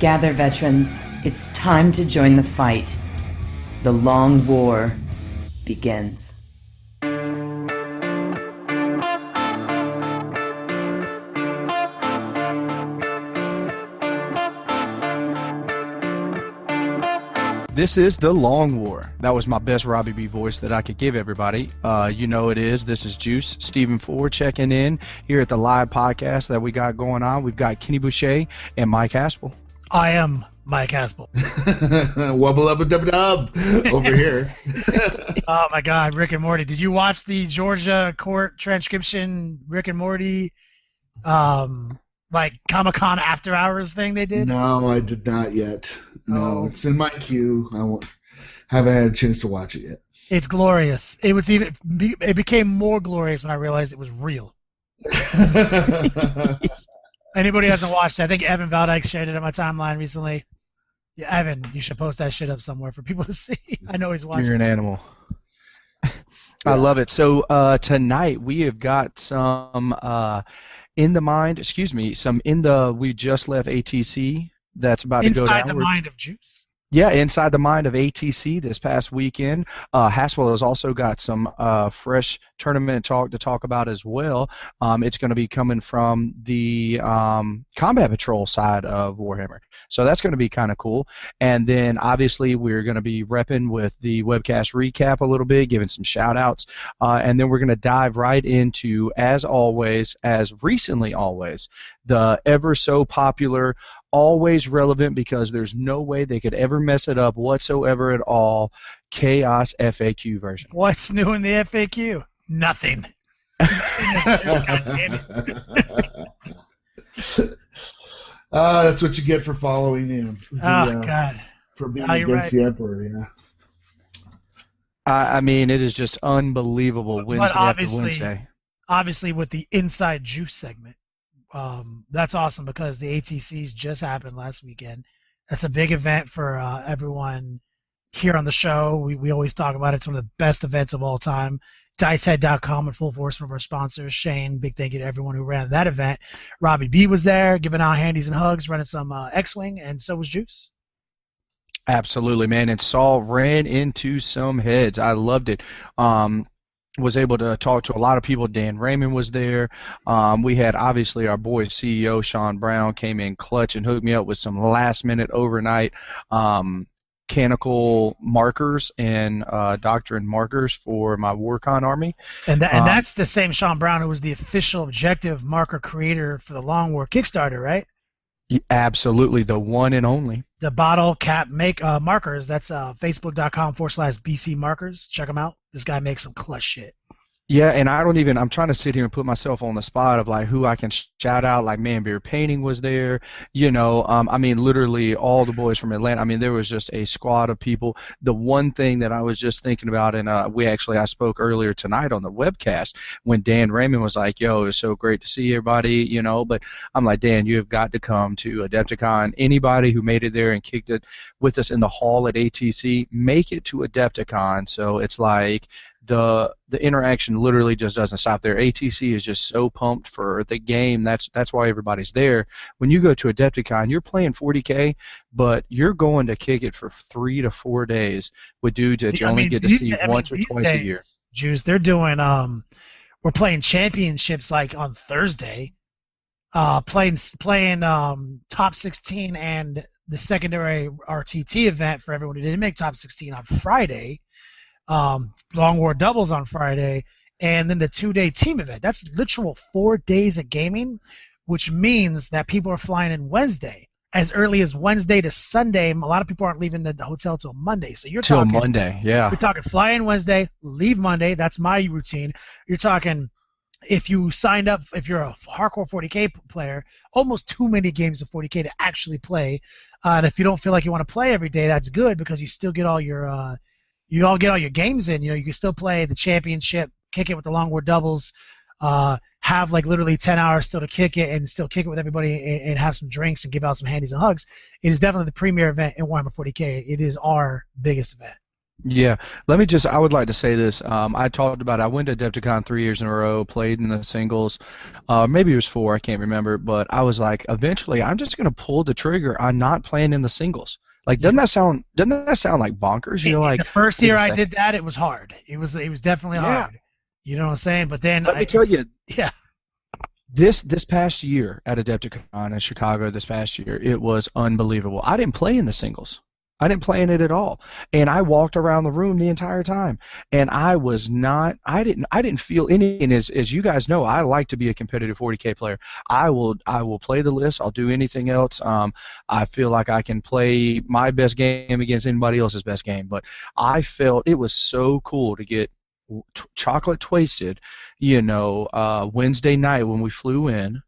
Gather, veterans. It's time to join the fight. The long war begins. This is The Long War. That was my best Robbie B voice that I could give everybody. You know it is. This is Juice. Stephen Ford checking in here at the live podcast that we got going on. We've got Kenny Boucher and Mike Haspel. I am Mike Haspel. Wubble up a dub dub over here. Oh my God, Rick and Morty. Did you watch the Georgia court transcription Rick and Morty like Comic-Con after hours thing they did? No, I did not yet. No, It's in my queue. Haven't had a chance to watch it yet. It's glorious. It became more glorious when I realized it was real. Anybody who hasn't watched it, I think Evan Valdyke shared it on my timeline recently. Yeah, Evan, you should post that shit up somewhere for people to see. I know he's watching. You're an animal. I love it. So tonight we have got some we just left ATC that's about to go down. Inside the Mind of Juice. Yeah, Inside the Mind of ATC this past weekend. Haspel has also got some fresh tournament talk to talk about as well. It's going to be coming from the Combat Patrol side of Warhammer. So that's going to be kind of cool. And then obviously we're going to be repping with the webcast recap a little bit, giving some shout outs. And then we're going to dive right into, as always, as recently always, the ever so popular, always relevant because there's no way they could ever mess it up whatsoever at all, Chaos FAQ version. What's new in the FAQ? Nothing. God damn it. That's what you get for following him. God. For being against the Emperor, yeah. I mean, it is just unbelievable Wednesday after Wednesday. Obviously, with the Inside Juice segment, that's awesome because the ATCs just happened last weekend. That's a big event for everyone here on the show. We always talk about it. It's one of the best events of all time. Dicehead.com in full force, one of our sponsors. Shane, big thank you to everyone who ran that event. Robbie B was there, giving out handies and hugs, running some X-Wing, and so was Juice. Absolutely, man. And Saul ran into some heads. I loved it. Was able to talk to a lot of people. Dan Raymond was there. We had obviously our boy CEO Sean Brown came in clutch and hooked me up with some last minute overnight mechanical markers and doctrine markers for my Warcon army. And that's the same Sean Brown who was the official objective marker creator for the Long War Kickstarter, right? Absolutely, the one and only. The bottle cap markers. That's facebook.com/BC markers. Check them out. This guy makes some clutch shit. Yeah, and I'm trying to sit here and put myself on the spot of like who I can shout out. Like Man Beer Painting was there, I mean, literally all the boys from Atlanta. I mean, there was just a squad of people. The one thing that I was just thinking about, and I spoke earlier tonight on the webcast when Dan Raymond was like, yo, it's so great to see everybody, but I'm like, Dan, you have got to come to Adepticon. Anybody who made it there and kicked it with us in the hall at ATC, make it to Adepticon. So it's like, the interaction literally just doesn't stop there. ATC is just so pumped for the game. That's why everybody's there. When you go to Adepticon, you're playing 40K, but you're going to kick it for 3 to 4 days with dudes that you only get to see once or twice a year. Juice, they're doing we're playing championships like on Thursday. Playing top 16 and the secondary RTT event for everyone who didn't make top 16 on Friday. Long War doubles on Friday, and then the 2-day team event. That's literal 4 days of gaming, which means that people are flying in Wednesday. As early as Wednesday to Sunday, a lot of people aren't leaving the hotel till Monday. So you're talking Monday, yeah. You're talking fly in Wednesday, leave Monday. That's my routine. You're talking if you signed up, if you're a hardcore 40K player, almost too many games of 40K to actually play. And if you don't feel like you want to play every day, that's good because you still get all your you all get all your games in. You can still play the championship, kick it with the Long War doubles, have like literally 10 hours still to kick it and still kick it with everybody and have some drinks and give out some handies and hugs. It is definitely the premier event in Warhammer 40K. It is our biggest event. Yeah, I would like to say this. I talked about, I went to Adepticon 3 years in a row, played in the singles. Maybe it was 4, I can't remember. But I was like, eventually, I'm just going to pull the trigger on not playing in the singles. Like, doesn't that sound like bonkers? You're like, The first wait year a I second. did that, it was hard. It was definitely Yeah, hard. You know what I'm saying? But then let me tell you, yeah, this past year at Adepticon in Chicago this past year, it was unbelievable. I didn't play in the singles. I didn't play in it at all. And I walked around the room the entire time. And I didn't feel any, and as you guys know, I like to be a competitive 40K player. I will play the list. I'll do anything else. I feel like I can play my best game against anybody else's best game. But I felt it was so cool to get chocolate twisted, Wednesday night when we flew in,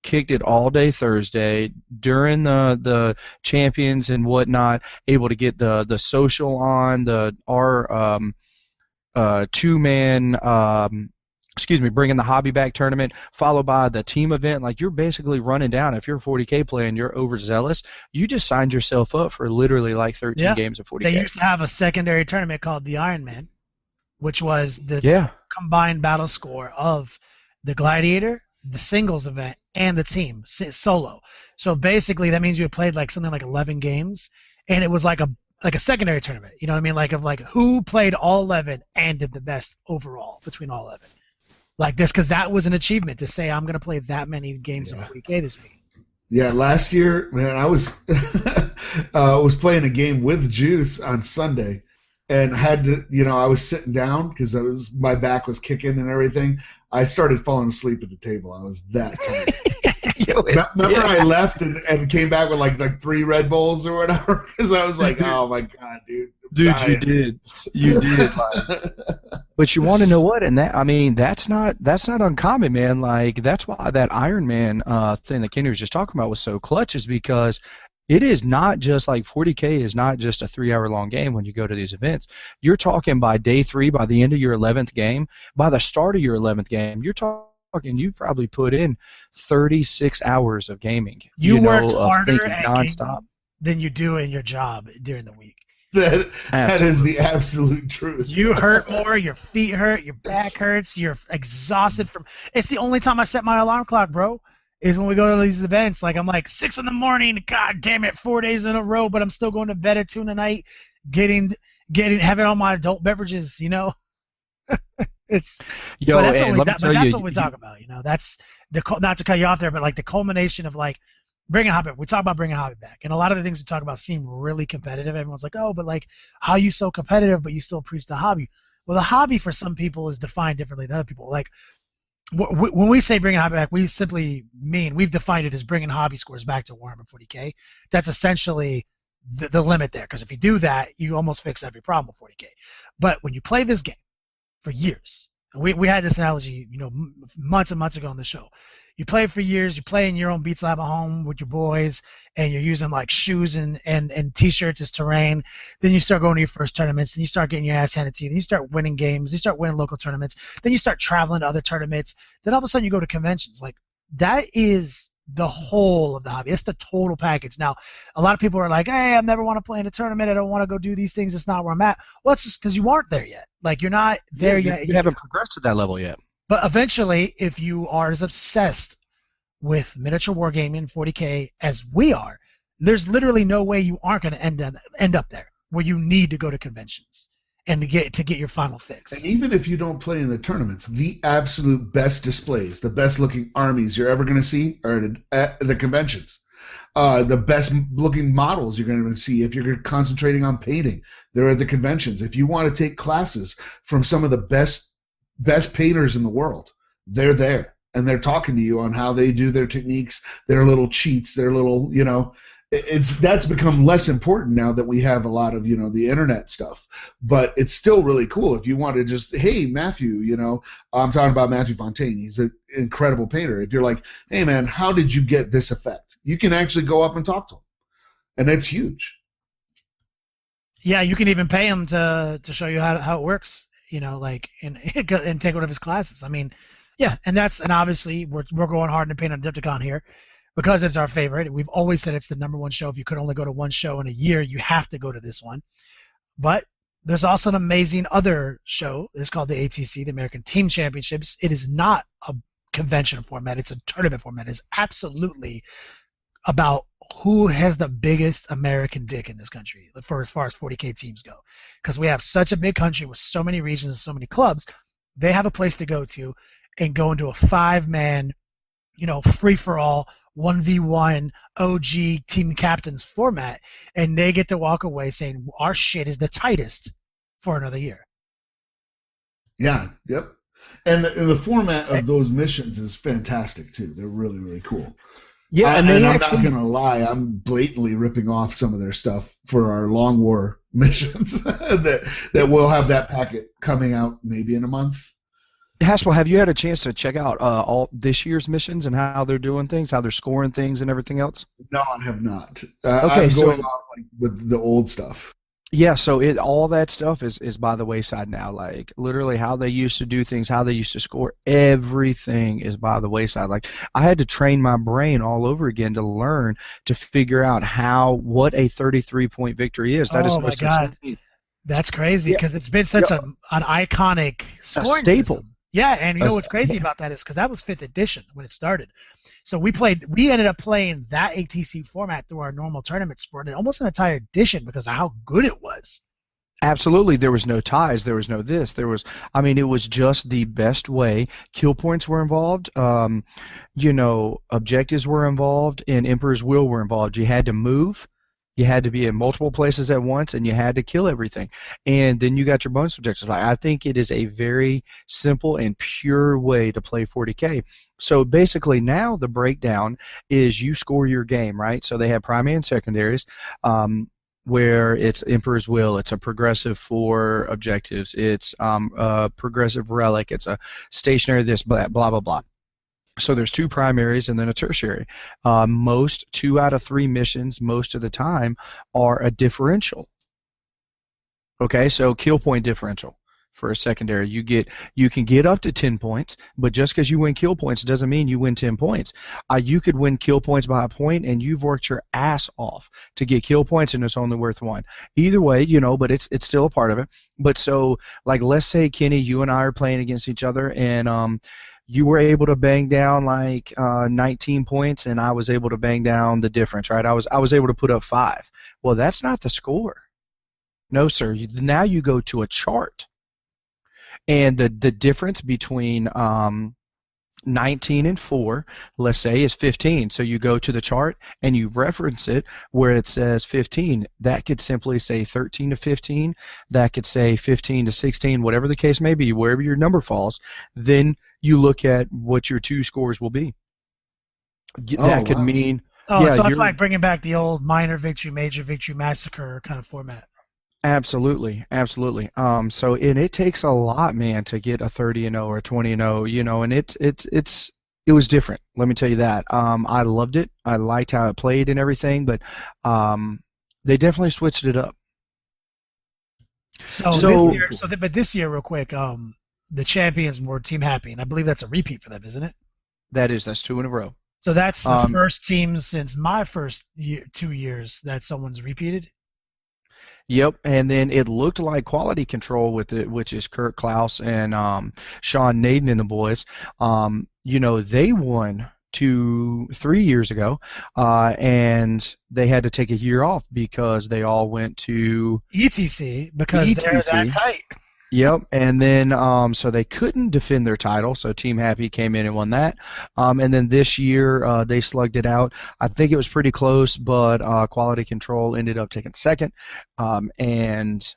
kicked it all day Thursday during the champions and whatnot, able to get the social on our 2-man bringing the hobby back tournament, followed by the team event. Like, you're basically running down. If you're a 40K player and you're overzealous, you just signed yourself up for literally like 13 games of 40K. They used to have a secondary tournament called the Iron Man, which was the combined battle score of the Gladiator, the singles event, and the team solo. So basically, that means you played like something like 11 games, and it was like a secondary tournament. You know what I mean? Like who played all 11 and did the best overall between all 11. Like this, because that was an achievement to say I'm going to play that many games of 40K this week. Yeah, last year, man, I was was playing a game with Juice on Sunday, and had to, I was sitting down because my back was kicking and everything. I started falling asleep at the table. I was that tired. Remember, I left and came back with like 3 Red Bulls or whatever because I was like, oh my god, dude. Dude, you did. But you want to know what? And that's not uncommon, man. Like, that's why that Iron Man thing that Kenny was just talking about was so clutch, is because it is not just like 40K is not just a 3-hour-long game when you go to these events. You're talking by day 3, by the end of your 11th game, by the start of your 11th game, you're talking you've probably put in 36 hours of gaming. You worked of harder thinking at nonstop than you do in your job during the week. That is the absolute truth. You hurt more, your feet hurt, your back hurts, you're exhausted from. It's the only time I set my alarm clock, bro, is when we go to these events. Like, I'm like 6 a.m, god damn it, 4 days in a row, but I'm still going to bed at 2 in the night, having all my adult beverages, It's that's what we talk about, That's not to cut you off there, but like the culmination of like bringing hobby. We talk about bringing hobby back, and a lot of the things we talk about seem really competitive. Everyone's like, oh, but like, how are you so competitive, but you still preach the hobby? Well, the hobby for some people is defined differently than other people. Like, when we say bringing hobby back, we simply mean we've defined it as bringing hobby scores back to Warhammer 40K. That's essentially the limit there, because if you do that, you almost fix every problem with 40K. But when you play this game for years, and we had this analogy, months and months ago on the show. You play for years, you play in your own Beats Lab at home with your boys, and you're using like shoes and t-shirts as terrain. Then you start going to your first tournaments, and you start getting your ass handed to you. Then you start winning games, you start winning local tournaments. Then you start traveling to other tournaments. Then all of a sudden you go to conventions. Like, that is the whole of the hobby. It's the total package. Now, a lot of people are like, hey, I never want to play in a tournament. I don't want to go do these things. It's not where I'm at. Well, it's just because you aren't there yet. Like, you're not there yet. You haven't progressed to that level yet. But eventually, if you are as obsessed with miniature wargaming 40K as we are, there's literally no way you aren't going to end up there where you need to go to conventions and to get your final fix. And even if you don't play in the tournaments, the absolute best displays, the best looking armies you're ever going to see are at the conventions. The best looking models you're going to see, if you're concentrating on painting, they're at the conventions. If you want to take classes from some of the best painters in the world, they're there. And they're talking to you on how they do their techniques, their little cheats, their little, that's become less important now that we have a lot of, the internet stuff. But it's still really cool if you want to just, hey, Matthew, I'm talking about Matthew Fontaine. He's an incredible painter. If you're like, hey, man, how did you get this effect? You can actually go up and talk to him. And that's huge. Yeah, you can even pay him to show you how it works, and take one of his classes. I mean, yeah, and obviously we're going hard in the paint on Adepticon here because it's our favorite. We've always said it's the #1 show. If you could only go to one show in a year, you have to go to this one. But There's also an amazing other show. It's called the ATC, the American Team Championships. It is not a convention format. It's a tournament format. It's absolutely about who has the biggest American dick in this country for as far as 40K teams go. Because we have such a big country with so many regions and so many clubs, they have a place to go to and go into a 5-man, free-for-all, 1v1 OG team captains format, and they get to walk away saying our shit is the tightest for another year. Yeah, yep. And the format of those missions is fantastic too. They're really, really cool. Yeah, I'm not gonna lie, I'm blatantly ripping off some of their stuff for our Long War missions that will have that packet coming out maybe in a month. Haspel, have you had a chance to check out all this year's missions and how they're doing things, how they're scoring things, and everything else? No, I have not. Okay, I'm going off with the old stuff. Yeah, so all that stuff is by the wayside now. Like literally how they used to do things, how they used to score, everything is by the wayside. Like I had to train my brain all over again to learn to figure out what a 33-point victory is. That is supposed to be. That's crazy because it's been such an iconic scoring staple. System. Yeah, and what's crazy about that is because that was 5th edition when it started. So we ended up playing that ATC format through our normal tournaments for almost an entire edition because of how good it was. Absolutely. There was no ties. There was no this. It was just the best way. Kill points were involved. Objectives were involved, and Emperor's Will were involved. You had to move. You had to be in multiple places at once, and you had to kill everything. And then you got your bonus objectives. I think it is a very simple and pure way to play 40K. So basically now the breakdown is you score your game, right? So they have primary and secondaries. Where it's Emperor's Will, it's a progressive for objectives, it's a progressive relic, it's a stationary this, blah, blah, blah. So there's 2 primaries and then a tertiary. Most 2 out of 3 missions, most of the time, are a differential. Okay, so kill point differential for a secondary. You can get up to 10 points, but just because you win kill points doesn't mean you win 10 points. You could win kill points by a point, and you've worked your ass off to get kill points, and it's only worth 1. Either way, but it's still a part of it. But so, like, let's say, Kenny, you and I are playing against each other, and you were able to bang down like 19 points, and I was able to bang down the difference, right? I was able to put up 5. Well, that's not the score. No, sir. Now you go to a chart. And the difference between 19 and 4, let's say, is 15. So you go to the chart and you reference it where it says 15. That could simply say 13 to 15. That could say 15 to 16, whatever the case may be, wherever your number falls. Then you look at what your 2 scores will be. That could mean... so it's like bringing back the old minor victory, major victory, massacre kind of format. Absolutely. So and it takes a lot, man, to get a 30-0 or a 20-0, and it was different. Let me tell you that. I loved it. I liked how it played and everything, but they definitely switched it up. This year, real quick, the champions were Team Happy, and I believe that's a repeat for them, isn't it? That's 2 in a row. So that's the first team since my first 2 years that someone's repeated. Yep, and then it looked like Quality Control with it, which is Kurt Klaus and Sean Naden and the boys. They won 3 years ago, and they had to take a year off because they all went to ETC because they're that tight. Yep, and then so they couldn't defend their title, so Team Happy came in and won that. And then this year they slugged it out. I think it was pretty close, but Quality Control ended up taking second, and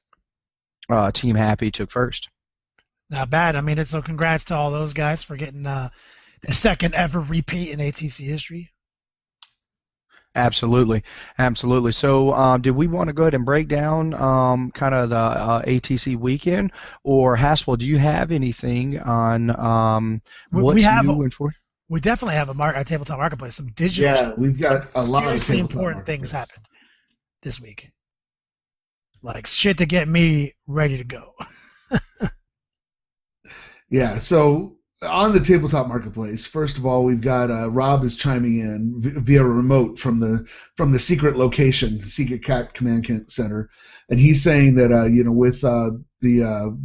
Team Happy took first. Not bad. I mean, so congrats to all those guys for getting the second ever repeat in ATC history. Absolutely. So did we want to go ahead and break down kind of the ATC weekend? Or Haspel, do you have anything on what's new and for? We definitely have a tabletop marketplace, some digital. Yeah, we've got a lot of important things happened this week. Like shit to get me ready to go. Yeah, so on the tabletop marketplace, first of all, we've got Rob is chiming in via remote from the secret location, the Secret Cat Command Center, and he's saying that with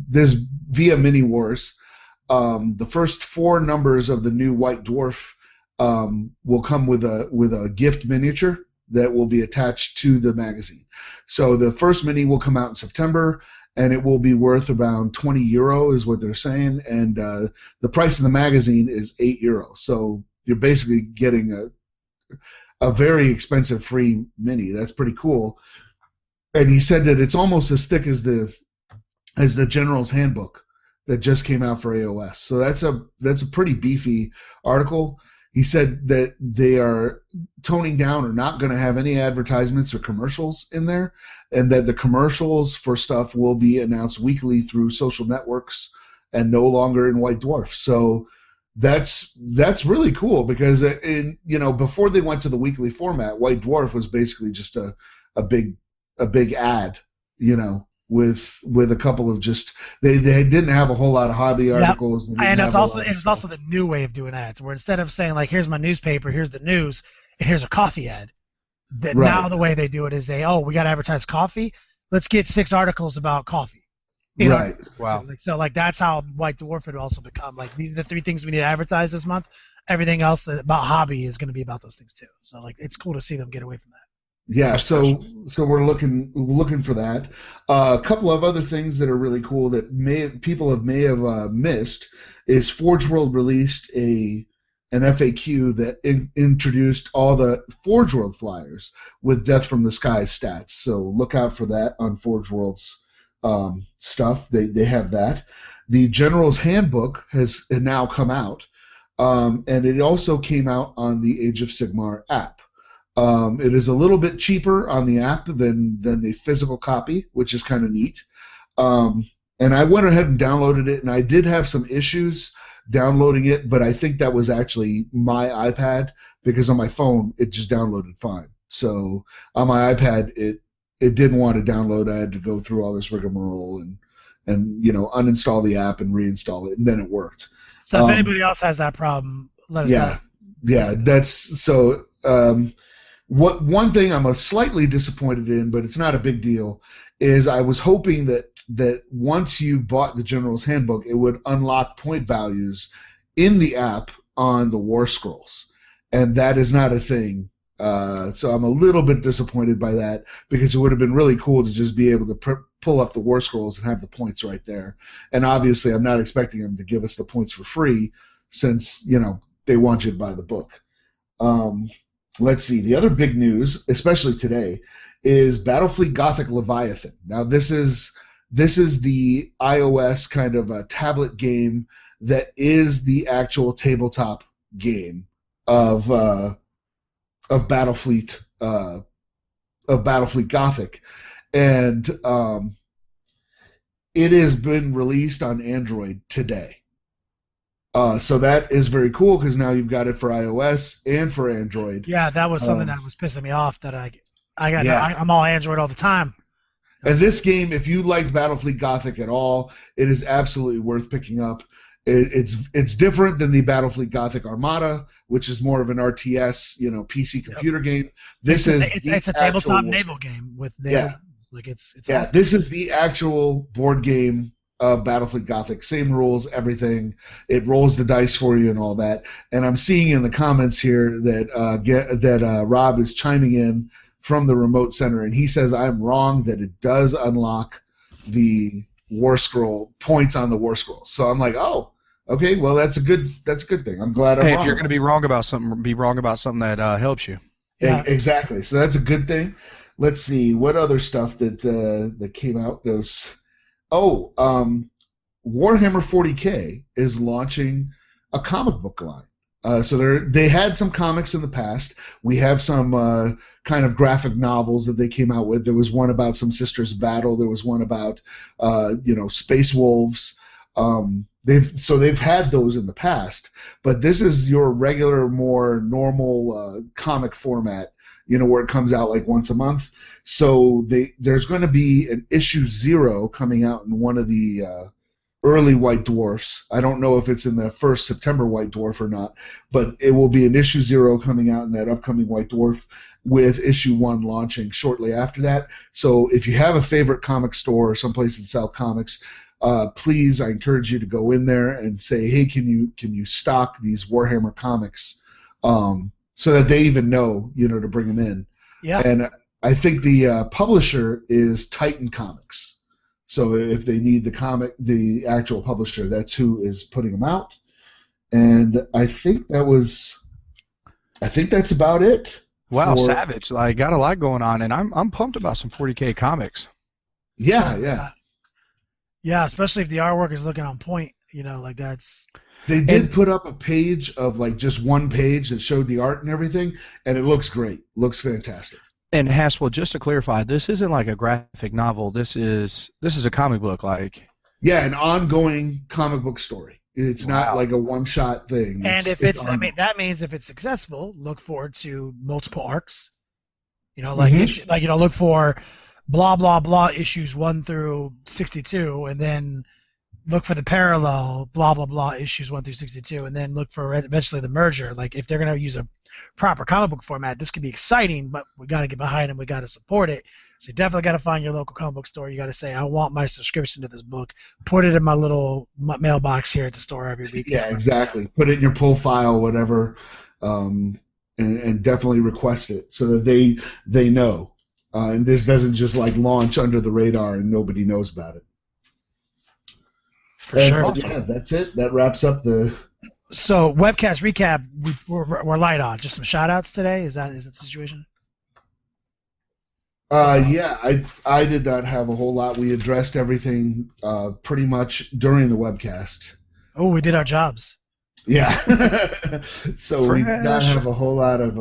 this via Mini Wars, the first 4 numbers of the new White Dwarf will come with a gift miniature that will be attached to the magazine. So the first mini will come out in September, and it will be worth around €20 is what they're saying, and the price of the magazine is €8. So you're basically getting a very expensive free mini. That's pretty cool. And he said that it's almost as thick as the General's Handbook that just came out for AOS. So that's a pretty beefy article. He said that they are toning down or not going to have any advertisements or commercials in there, and that the commercials for stuff will be announced weekly through social networks and no longer in White Dwarf. So that's really cool because before they went to the weekly format, White Dwarf was basically just a big ad, with a couple of they didn't have a whole lot of hobby articles. Yep. And it's also the new way of doing ads, where instead of saying like, here's my newspaper, here's the news, and here's a coffee ad. That right. Now the way they do it is we got to advertise coffee. Let's get 6 articles about coffee. You know? Right. Wow. So that's how White Dwarf would also become. Like, these are the 3 things we need to advertise this month. Everything else about hobby is going to be about those things too. So like, it's cool to see them get away from that. Yeah, so we're looking for that. A couple of other things that are really cool that people may have missed is Forge World released an FAQ that introduced all the Forge World flyers with Death from the Sky stats. So look out for that on Forge World's stuff. They have that. The General's Handbook has now come out, and it also came out on the Age of Sigmar app. It is a little bit cheaper on the app than the physical copy, which is kind of neat. And I went ahead and downloaded it, and I did have some issues downloading it, but I think that was actually my iPad, because on my phone it just downloaded fine. So on my iPad it didn't want to download. I had to go through all this rigmarole and uninstall the app and reinstall it, and then it worked. So if anybody else has that problem, let us know. Yeah, that's so. One thing I'm slightly disappointed in, but it's not a big deal, is I was hoping that once you bought the General's Handbook, it would unlock point values in the app on the War Scrolls, and that is not a thing. So I'm a little bit disappointed by that, because it would have been really cool to just be able to pull up the War Scrolls and have the points right there. And obviously, I'm not expecting them to give us the points for free, since they want you to buy the book. Let's see. The other big news, especially today, is Battlefleet Gothic Leviathan. Now, this is the iOS kind of a tablet game that is the actual tabletop game of Battlefleet Gothic, and it has been released on Android today. So that is very cool, because now you've got it for iOS and for Android. Yeah, that was something that was pissing me off. That I'm all Android all the time. And this game, if you liked Battlefleet Gothic at all, it is absolutely worth picking up. It's different than the Battlefleet Gothic Armada, which is more of an RTS, PC computer game. It's a tabletop naval game with naval. Like it's awesome. This is the actual board game of Battlefleet Gothic. Same rules, everything. It rolls the dice for you and all that. And I'm seeing in the comments here that Rob is chiming in from the remote center, and he says I'm wrong, that it does unlock the War Scroll points on the War Scroll. So I'm like, oh, okay, well that's a good thing. I'm glad I'm wrong. If you're going to be wrong about something, be wrong about something that helps you. Yeah, exactly. So that's a good thing. Let's see what other stuff that came out. Warhammer 40K is launching a comic book line. So they had some comics in the past. We have some kind of graphic novels that they came out with. There was one about some sisters of battle. There was one about space wolves. They've had those in the past, but this is your regular, more normal comic format. Where it comes out like once a month. So there's going to be an issue 0 coming out in one of the early White Dwarfs. I don't know if it's in the first September White Dwarf or not, but it will be an issue 0 coming out in that upcoming White Dwarf, with issue 1 launching shortly after that. So if you have a favorite comic store or someplace that sells comics, please, I encourage you to go in there and say, hey, can you stock these Warhammer comics, so that they even know, to bring them in. Yeah. And I think the publisher is Titan Comics. So if they need the actual publisher, that's who is putting them out. And I think that's about it. Wow, savage! Like, got a lot going on, and I'm pumped about some 40K comics. Yeah. Yeah, especially if the artwork is looking on point. Like that's. They did put up a page of like just one page that showed the art and everything, and it looks great. Looks fantastic. And Haspel, just to clarify, this isn't like a graphic novel. This is a comic book, like. Yeah, an ongoing comic book story. It's not like a one-shot thing. And that means if it's successful, look forward to multiple arcs. Look for blah blah blah issues 1 through 62, and then look for the parallel blah blah blah issues 1 through 62, and then look for eventually the merger. Like, if they're going to use a proper comic book format, this could be exciting, but we got to get behind them. We got to support it. So you definitely got to find your local comic book store. You got to say, I want my subscription to this book. Put it in my little mailbox here at the store every week. Yeah, exactly. Put it in your pull file, whatever, and definitely request it so that they know. And this doesn't just like launch under the radar and nobody knows about it. For sure. Yeah, that's it. That wraps up the. So webcast recap, we're light on. Just some shout outs today. Is that the situation? Yeah, I did not have a whole lot. We addressed everything pretty much during the webcast. Oh, we did our jobs. Yeah. So we did not have a whole lot of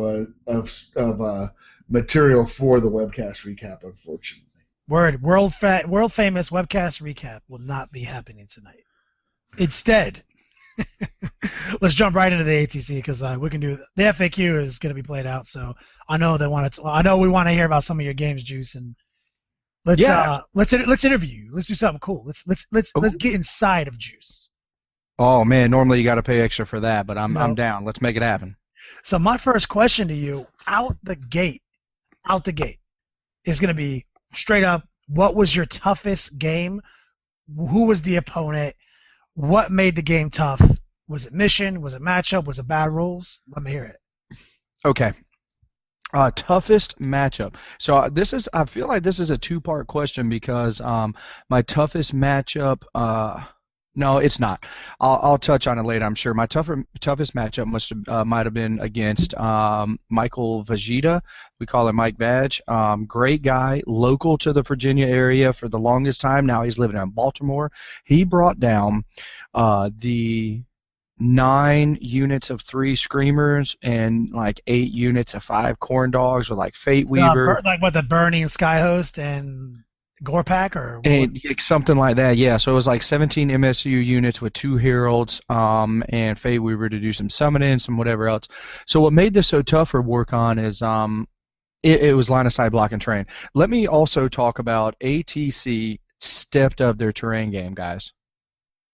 material for the webcast recap, unfortunately. World famous webcast recap will not be happening tonight. Instead, let's jump right into the ATC, because we can do the FAQ is going to be played out. So I know we want to hear about some of your games, Juice, and let's interview you. Let's do something cool. Let's get inside of Juice. Oh man, normally you got to pay extra for that, but I'm down. Let's make it happen. So my first question to you, out the gate, is going to be straight up. What was your toughest game? Who was the opponent? What made the game tough? Was it mission? Was it matchup? Was it bad rules? Let me hear it. Okay. Toughest matchup. So I feel like this is a two-part question, because my toughest matchup. No, it's not. I'll touch on it later, I'm sure. My toughest matchup might have been against Michael Vegeta. We call him Mike Vag. Great guy, local to the Virginia area for the longest time. Now he's living in Baltimore. He brought down the 9 units of 3 Screamers and like 8 units of 5 Corn Dogs with like Fate Weaver. Like what, the Burning Skyhost and Gorpak or something like that, yeah. So it was like 17 MSU units with 2 Heralds and Fate Weaver to do some summoning, some whatever else. So what made this so tough for work on is it was line of sight block and terrain. Let me also talk about ATC stepped up their terrain game, guys.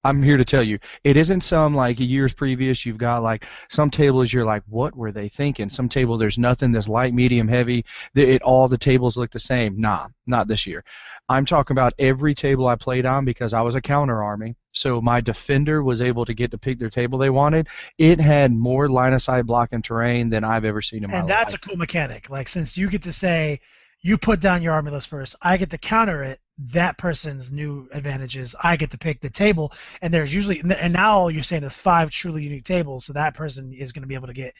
I'm here to tell you, it isn't some like years previous. You've got like some tables you're like, what were they thinking? Some table there's nothing. There's light, medium, heavy. All the tables look the same. Nah, not this year. I'm talking about every table I played on, because I was a counter army. So my defender was able to get to pick their table they wanted. It had more line of sight block and terrain than I've ever seen in my life. And that's a cool mechanic. Like, since you get to say, you put down your army list first, I get to counter it. That person's new advantages, I get to pick the table, and there's usually, and now you're saying there's 5 truly unique tables, so that person is going to be able to get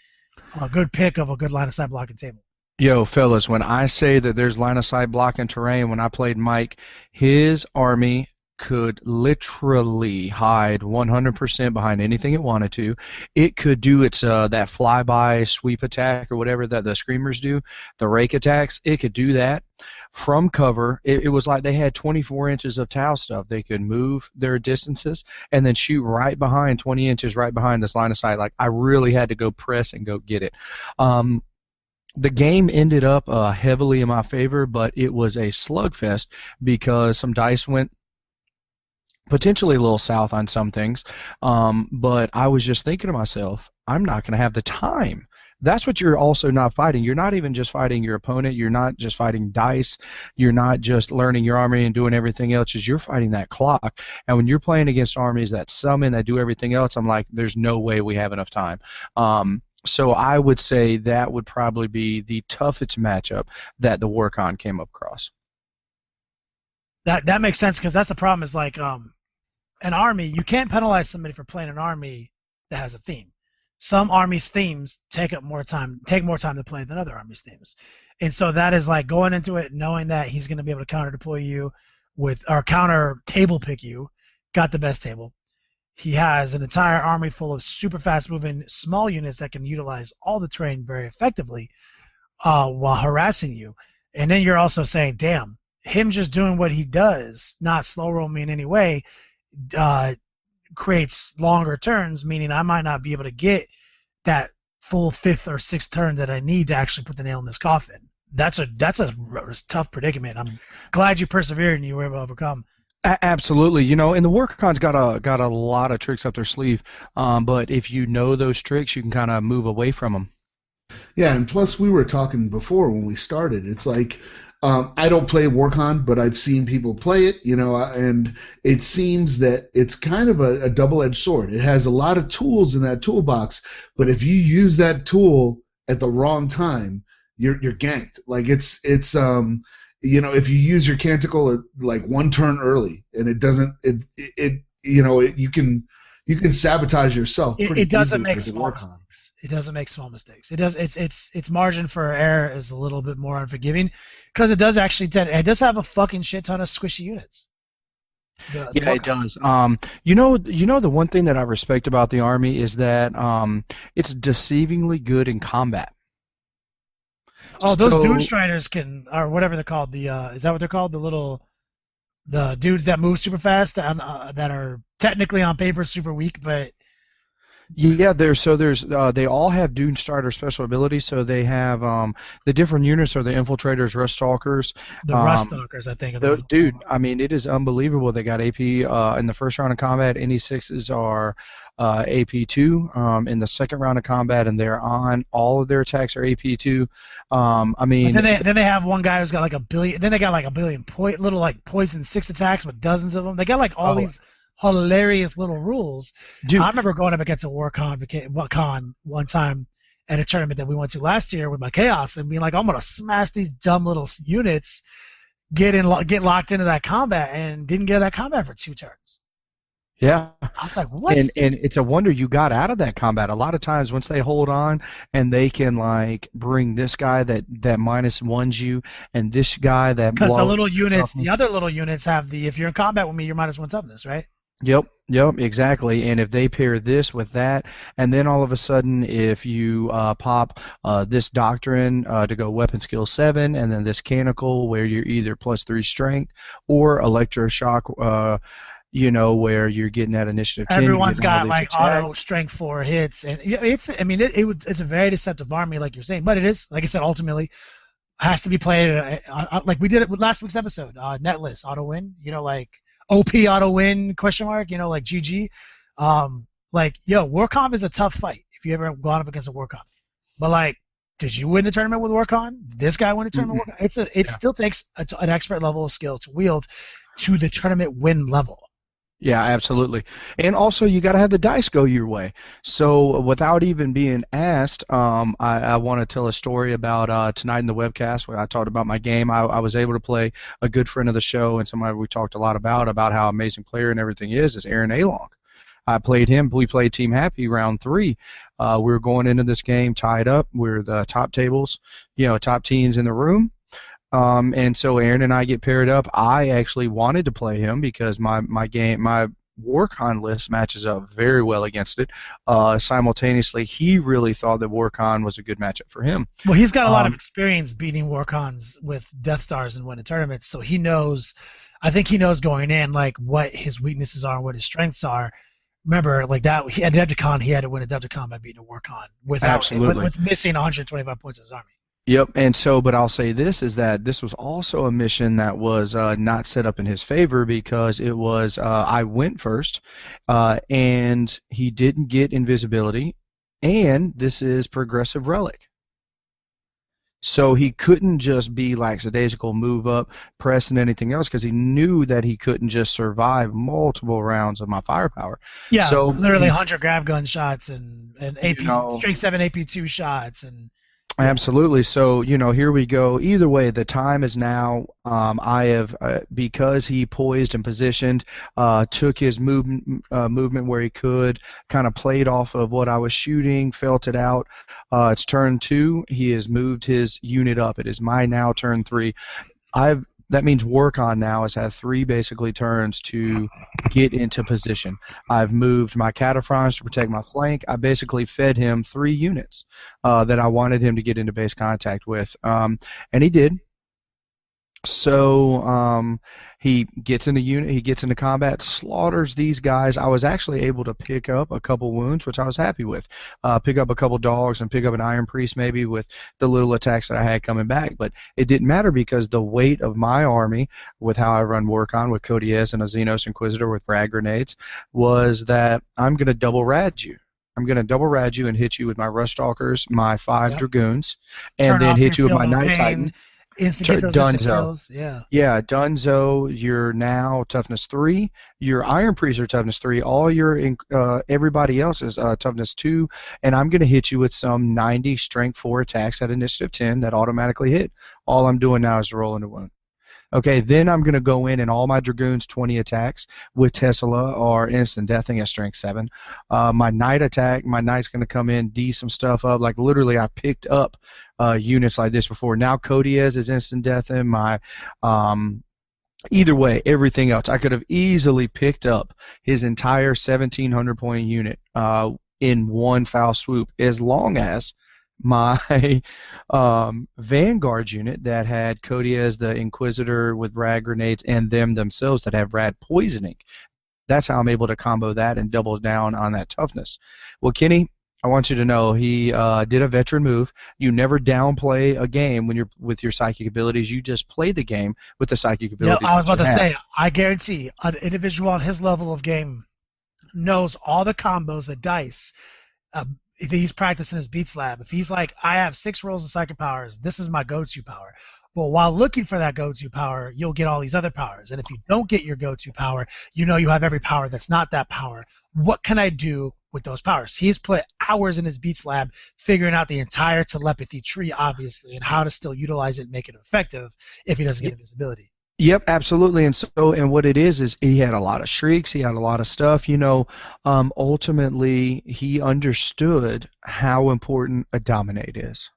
a good pick of a good line of sight blocking table. Yo, fellas, when I say that there's line of sight blocking terrain, when I played Mike, his army could literally hide 100% behind anything it wanted to. It could do its that flyby sweep attack or whatever that the Screamers do, the rake attacks. It could do that from cover. It was like they had 24 inches of tau stuff. They could move their distances and then shoot right behind, 20 inches right behind this line of sight. Like, I really had to go press and go get it. The game ended up heavily in my favor, but it was a slugfest because some dice went potentially a little south on some things. But I was just thinking to myself, I'm not going to have the time. That's what you're also not fighting. You're not even just fighting your opponent. You're not just fighting dice. You're not just learning your army and doing everything else. You're fighting that clock. And when you're playing against armies that summon, that do everything else, I'm like, there's no way we have enough time. So I would say that would probably be the toughest matchup that the Warcon came across. That makes sense, because that's the problem is like an army, you can't penalize somebody for playing an army that has a theme. Some armies' themes take more time to play than other armies' themes. And so that is like going into it knowing that he's going to be able to counter deploy you or counter table pick you, got the best table. He has an entire army full of super fast moving small units that can utilize all the terrain very effectively while harassing you. And then you're also saying, damn, him just doing what he does, not slow roll me in any way, creates longer turns, meaning I might not be able to get that full 5th or 6th turn that I need to actually put the nail in this coffin. That's a tough predicament. I'm glad you persevered and you were able to overcome. Absolutely, and the Warcon's got a lot of tricks up their sleeve. But if you know those tricks, you can kind of move away from them. Yeah, and plus we were talking before when we started. It's like I don't play Warcon, but I've seen people play it, and it seems that it's kind of a double-edged sword. It has a lot of tools in that toolbox, but if you use that tool at the wrong time, you're ganked. Like it's if you use your canticle at like 1 turn early and it doesn't, you can sabotage yourself. It doesn't make small mistakes. It doesn't make small mistakes. It does. Its margin for error is a little bit more unforgiving because it does have a fucking shit ton of squishy units. It does. The one thing that I respect about the army is that it's deceivingly good in combat. Oh, those Dune Striders or whatever they're called. Is that what they're called? The dudes that move super fast that are technically on paper super weak, but yeah, there's they all have Dune Strider special abilities. So they have the different units are the Infiltrators, Rust Stalkers. The Rust Stalkers, I think. Dude, I mean, it is unbelievable. They got AP in the first round of combat. NE6s are AP2 in the second round of combat, and they're on all of their attacks are AP2. I mean, then they have one guy who's got like a billion. Then they got like a billion little like poison 6 attacks with dozens of them. They got like all these hilarious little rules. Dude, I remember going up against a Warcon one time at a tournament that we went to last year with my Chaos and being like, I'm gonna smash these dumb little units, get locked into that combat, and didn't get that combat for 2 turns. Yeah. I was like, what? And it's a wonder you got out of that combat. A lot of times once they hold on and they can like bring this guy that -1s you and this guy that because the little units, the other little units have if you're in combat with me, you're -1 toughness, right? Yep, exactly. And if they pair this with that, and then all of a sudden, if you pop this Doctrine to go Weapon Skill 7, and then this Canonical where you're either +3 Strength or Electroshock, where you're getting that initiative 10. Everyone's got like auto strength 4 hits, and it's a very deceptive army, like you're saying. But it is, like I said, ultimately has to be played like we did it with last week's episode. Netless auto win, like. OP auto win ? Like GG. Warcon is a tough fight if you ever gone up against a Warcon. But like, did you win the tournament with Warcon? Did this guy win the tournament with Warcon? It still takes an expert level of skill to wield to the tournament win level. Yeah, absolutely. And also, you got to have the dice go your way. So without even being asked, I want to tell a story about tonight in the webcast where I talked about my game. I was able to play a good friend of the show and somebody we talked a lot about how amazing player and everything is Aaron Along. I played him. We played Team Happy round 3. We were going into this game tied up. We're the top tables, top teams in the room. And so Aaron and I get paired up. I actually wanted to play him because my Warcon list matches up very well against it. Simultaneously, he really thought that Warcon was a good matchup for him. Well, he's got a lot of experience beating Warcons with Death Stars and winning tournaments, so he knows. I think he knows going in like what his weaknesses are and what his strengths are. Remember, like that, he had Adepticon. He had to win Adepticon by beating a Warcon with missing 125 points of his army. Yep, and so, but I'll say this is that this was also a mission that was not set up in his favor because it was I went first, and he didn't get invisibility, and this is progressive relic. So he couldn't just be lackadaisical, move up, press, and anything else because he knew that he couldn't just survive multiple rounds of my firepower. Yeah, so literally 100 grav gun shots and AP, You know, straight 7 AP2 shots. And Absolutely. So, here we go. Either way, the time is now. I have, because he poised and positioned, took his movement where he could, kind of played off of what I was shooting, felt it out. It's turn 2. He has moved his unit up. It is my now turn 3. That means work on now has had 3 basically turns to get into position. I've moved my Cataphrons to protect my flank. I basically fed him 3 units that I wanted him to get into base contact with, and he did. So he gets in the unit, he gets into combat, slaughters these guys. I was actually able to pick up a couple wounds, which I was happy with. Pick up a couple dogs and pick up an Iron Priest maybe with the little attacks that I had coming back. But it didn't matter because the weight of my army, with how I run work on with Codiez and a Xenos Inquisitor with frag grenades, was that I'm going to double rad you. I'm going to double rad you and hit you with my Rush Stalkers, my 5 Dragoons, and then hit you with my Night Titan. Dunzo. Yeah, Dunzo, you're now toughness 3. Your Iron Priests are toughness 3. All your everybody else is toughness 2. And I'm going to hit you with some 90 strength 4 attacks at initiative 10 that automatically hit. All I'm doing now is rolling a wound. Okay, then I'm going to go in and all my Dragoons 20 attacks with Tesla or instant deathing at strength 7. My Knight attack, my Knight's going to come in, D some stuff up. Like literally I picked up units like this before. Now Codiez is instant deathing. My either way, everything else. I could have easily picked up his entire 1,700 point unit in one foul swoop as long as my Vanguard unit that had Codiez the Inquisitor with rad grenades and them themselves that have rad poisoning. That's how I'm able to combo that and double down on that toughness. Well, Kenny, I want you to know he did a veteran move. You never downplay a game when you're with your psychic abilities. You just play the game with the psychic abilities. Yeah, I was about to say, I guarantee an individual on his level of game knows all the combos of dice. He's practicing his Beats Lab. If he's like, I have 6 rolls of psychic powers, this is my go-to power. Well, while looking for that go-to power, you'll get all these other powers. And if you don't get your go-to power, you know you have every power that's not that power. What can I do with those powers? He's put hours in his Beats Lab figuring out the entire telepathy tree, obviously, and how to still utilize it and make it effective if he doesn't get invisibility. Yep, absolutely. And what it is he had a lot of shrieks, he had a lot of stuff. Ultimately, he understood how important a dominate is.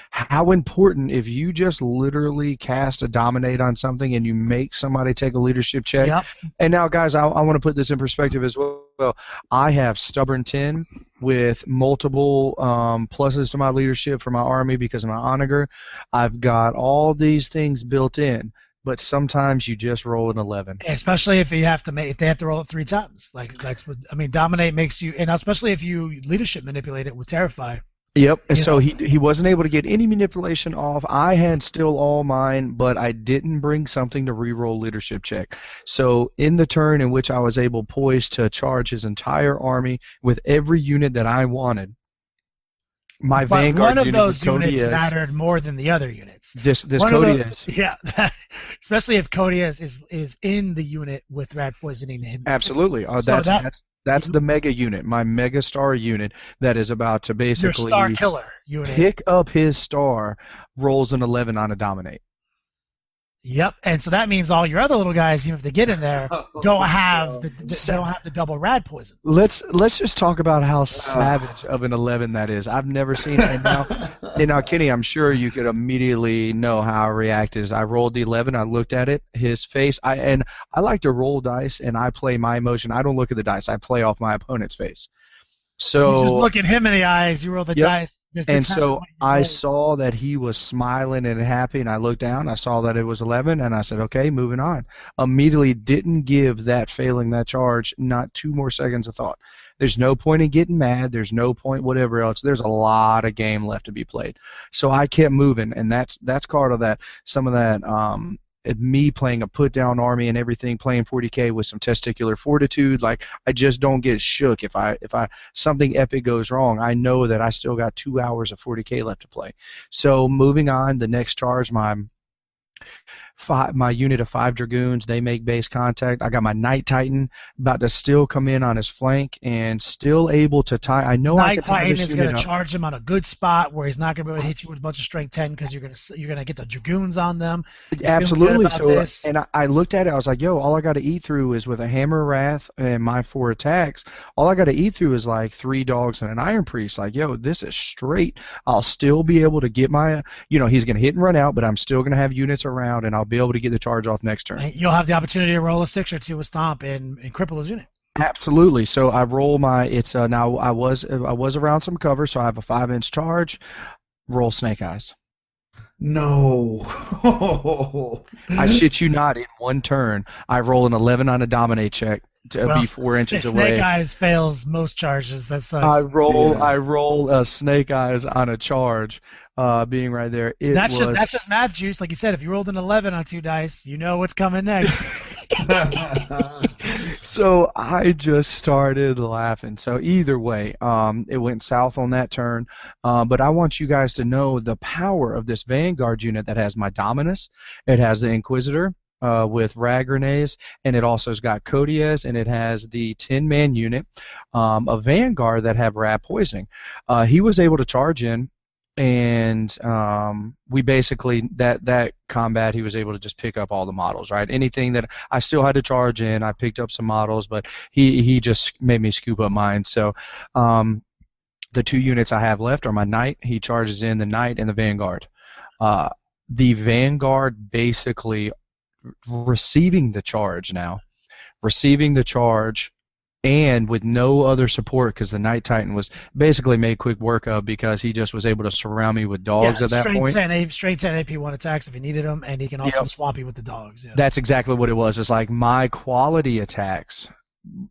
How important if you just literally cast a dominate on something and you make somebody take a leadership check. Yep. And now, guys, I want to put this in perspective as well. I have stubborn 10 with multiple pluses to my leadership for my army because of my onager. I've got all these things built in, but sometimes you just roll an 11. Especially if you have to if they have to roll it 3 times. That's what dominate makes you, and especially if you leadership manipulate it with terrify. Yep, and so he wasn't able to get any manipulation off. I had still all mine, but I didn't bring something to reroll leadership check. So in the turn in which I was able poised to charge his entire army with every unit that I wanted, my Vanguard one of unit those with units Codiez, mattered more than the other units. This Codiez. Yeah, especially if Codiez is in the unit with rad poisoning him. Absolutely. That's the mega unit, my mega star unit that is about to basically your star killer unit. Pick up his star, rolls an 11 on a dominate. Yep, and so that means all your other little guys, even if they get in there, don't have the double rad poison. Let's just talk about how savage of an 11 that is. I've never seen it. And now, Kenny, I'm sure you could immediately know how I react. Is I rolled the 11, I looked at it, his face. I like to roll dice, and I play my emotion. I don't look at the dice. I play off my opponent's face. So you just look at him in the eyes. You roll the dice. And so I saw that he was smiling and happy, and I looked down. I saw that it was 11, and I said, okay, moving on. Immediately didn't give that failing that charge not 2 more seconds of thought. There's no point in getting mad. There's no point whatever else. There's a lot of game left to be played. So I kept moving, and that's part of that. Some of that me playing a put-down army and everything, playing 40K with some testicular fortitude. Like, I just don't get shook. If something epic goes wrong, I know that I still got 2 hours of 40K left to play. So moving on, the next charge, my unit of 5 Dragoons, they make base contact. I got my Night Titan about to still come in on his flank and still able to tie. I know I can tie this unit up. Night Titan is going to charge him on a good spot where he's not going to be able to hit you with a bunch of strength 10 because you're going to get the Dragoons on them. Absolutely. So, and I looked at it. I was like, yo, all I got to eat through is with a Hammer of Wrath and my 4 attacks. All I got to eat through is like 3 dogs and an Iron Priest. Like, yo, this is straight. I'll still be able to get my, he's going to hit and run out, but I'm still going to have units around, and I'll be able to get the charge off next turn. You'll have the opportunity to roll a 6 or 2 with Stomp and cripple his unit. Absolutely. So I roll my. It's now I was around some cover, so I have a 5-inch charge. Roll Snake Eyes. No. I shit you not. In 1 turn, I roll an 11 on a dominate check to be 4 inches away. Snake Eyes fails most charges. That sucks. I roll a Snake Eyes on a charge, being right there. That's just math juice, like you said. If you rolled an 11 on 2 dice, you know what's coming next. So I just started laughing. So either way, it went south on that turn. But I want you guys to know the power of this Vanguard unit that has my Dominus. It has the Inquisitor with Rag Grenades, and it also has got Codiez, and it has the 10-man unit of Vanguard that have Rad Poisoning. He was able to charge in, and we basically, that combat, he was able to just pick up all the models, right? Anything that I still had to charge in, I picked up some models, but he just made me scoop up mine. So the 2 units I have left are my Knight. He charges in the Knight and the Vanguard. The Vanguard basically receiving the charge, and with no other support, because the Night Titan was basically made quick work of because he just was able to surround me with dogs at that point. Straight 10 AP1 attacks if he needed them, and he can also swamp you with the dogs. Yeah. That's exactly what it was. It's like my quality attacks,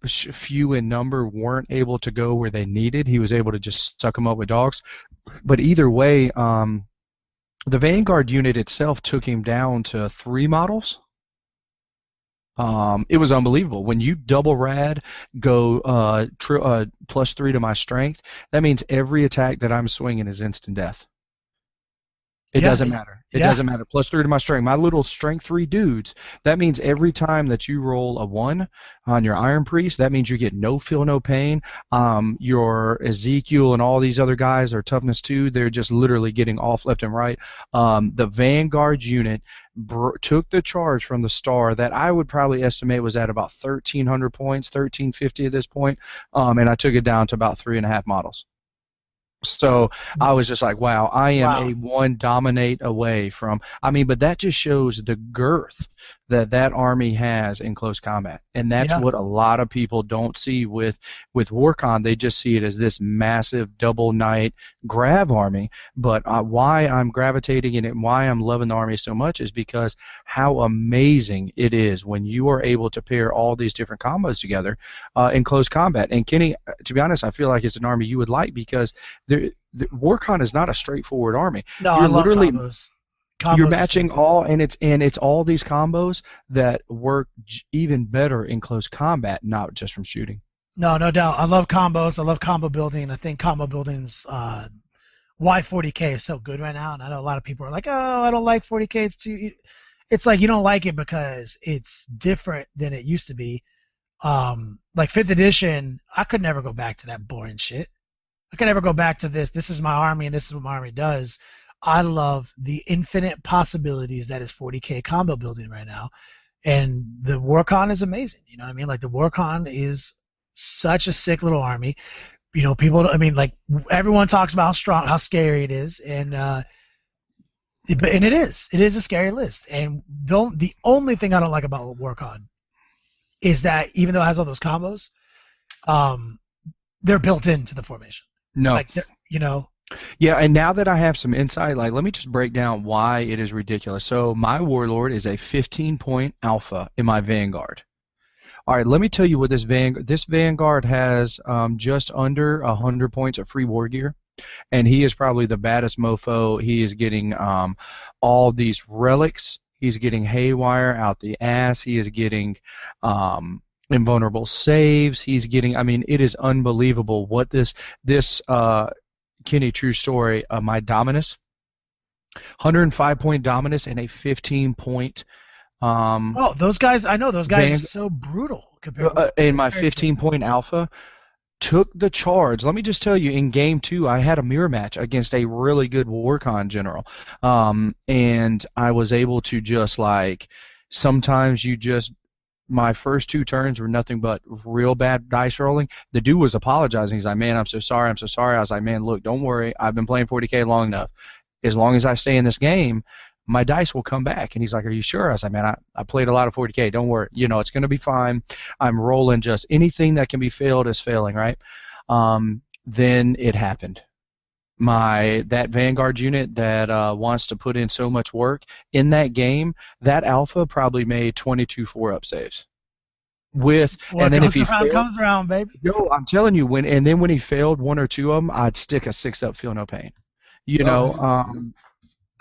few in number, weren't able to go where they needed. He was able to just suck them up with dogs. But either way, the Vanguard unit itself took him down to 3 models. It was unbelievable. When you double rad, go +3 to my strength, that means every attack that I'm swinging is instant death. It doesn't matter. It doesn't matter. +3 to my strength. My little strength 3 dudes, that means every time that you roll a 1 on your Iron Priest, that means you get no feel, no pain. Your Ezekiel and all these other guys are toughness 2. They're just literally getting off left and right. The Vanguard unit took the charge from the star that I would probably estimate was at about 1,300 points, 1,350 at this point, and I took it down to about 3.5 models. So I was just like, wow, I am a 1 dominate away from, but that just shows the girth that army has in close combat. And that's what a lot of people don't see with Warcon. They just see it as this massive double knight grav army. But why I'm gravitating in it and why I'm loving the army so much is because how amazing it is when you are able to pair all these different combos together in close combat. And Kenny, to be honest, I feel like it's an army you would like because Warcon is not a straightforward army. No, I love combos. You're matching all, and it's all these combos that work even better in close combat, not just from shooting. No doubt. I love combos. I love combo building. I think combo building's why 40K is so good right now. And I know a lot of people are like, oh, I don't like 40K. It's too. It's like you don't like it because it's different than it used to be. Like 5th edition, I could never go back to that boring shit. I could never go back to this. This is my army, and this is what my army does. I love the infinite possibilities that is 40K combo building right now, and the Warcon is amazing. You know what I mean? Like the Warcon is such a sick little army. You know, people. I mean, like everyone talks about how strong, how scary it is, and it is. It is a scary list. And the only thing I don't like about Warcon is that even though it has all those combos, they're built into the formation. No, like you know. Yeah, and now that I have some insight, like let me just break down why it is ridiculous. So my warlord is a 15-point alpha in my vanguard. All right, let me tell you what this vanguard has just under 100 points of free war gear, and he is probably the baddest mofo. He is getting all these relics. He's getting haywire out the ass. He is getting invulnerable saves. He's getting. I mean, it is unbelievable what this Kenny, true story. My Dominus, 105-point Dominus and a 15-point. Oh, those guys! I know those guys are so brutal compared. And my 15-point alpha took the charge. Let me just tell you, in game 2, I had a mirror match against a really good Warcon general, and I was able to just like sometimes you just. My first 2 turns were nothing but real bad dice rolling. The dude was apologizing. He's like, man, I'm so sorry. I'm so sorry. I was like, man, look, don't worry. I've been playing 40K long enough. As long as I stay in this game, my dice will come back. And he's like, are you sure? I was like, man, I played a lot of 40K. Don't worry. You know, it's going to be fine. I'm rolling just anything that can be failed is failing, right? Then it happened. That Vanguard unit that wants to put in so much work in that game, that alpha probably made 22 4-up saves. And then if he failed, comes around, baby. Yo, I'm telling you, when he failed 1 or 2 of them, I'd stick a 6-up, feel no pain. You know,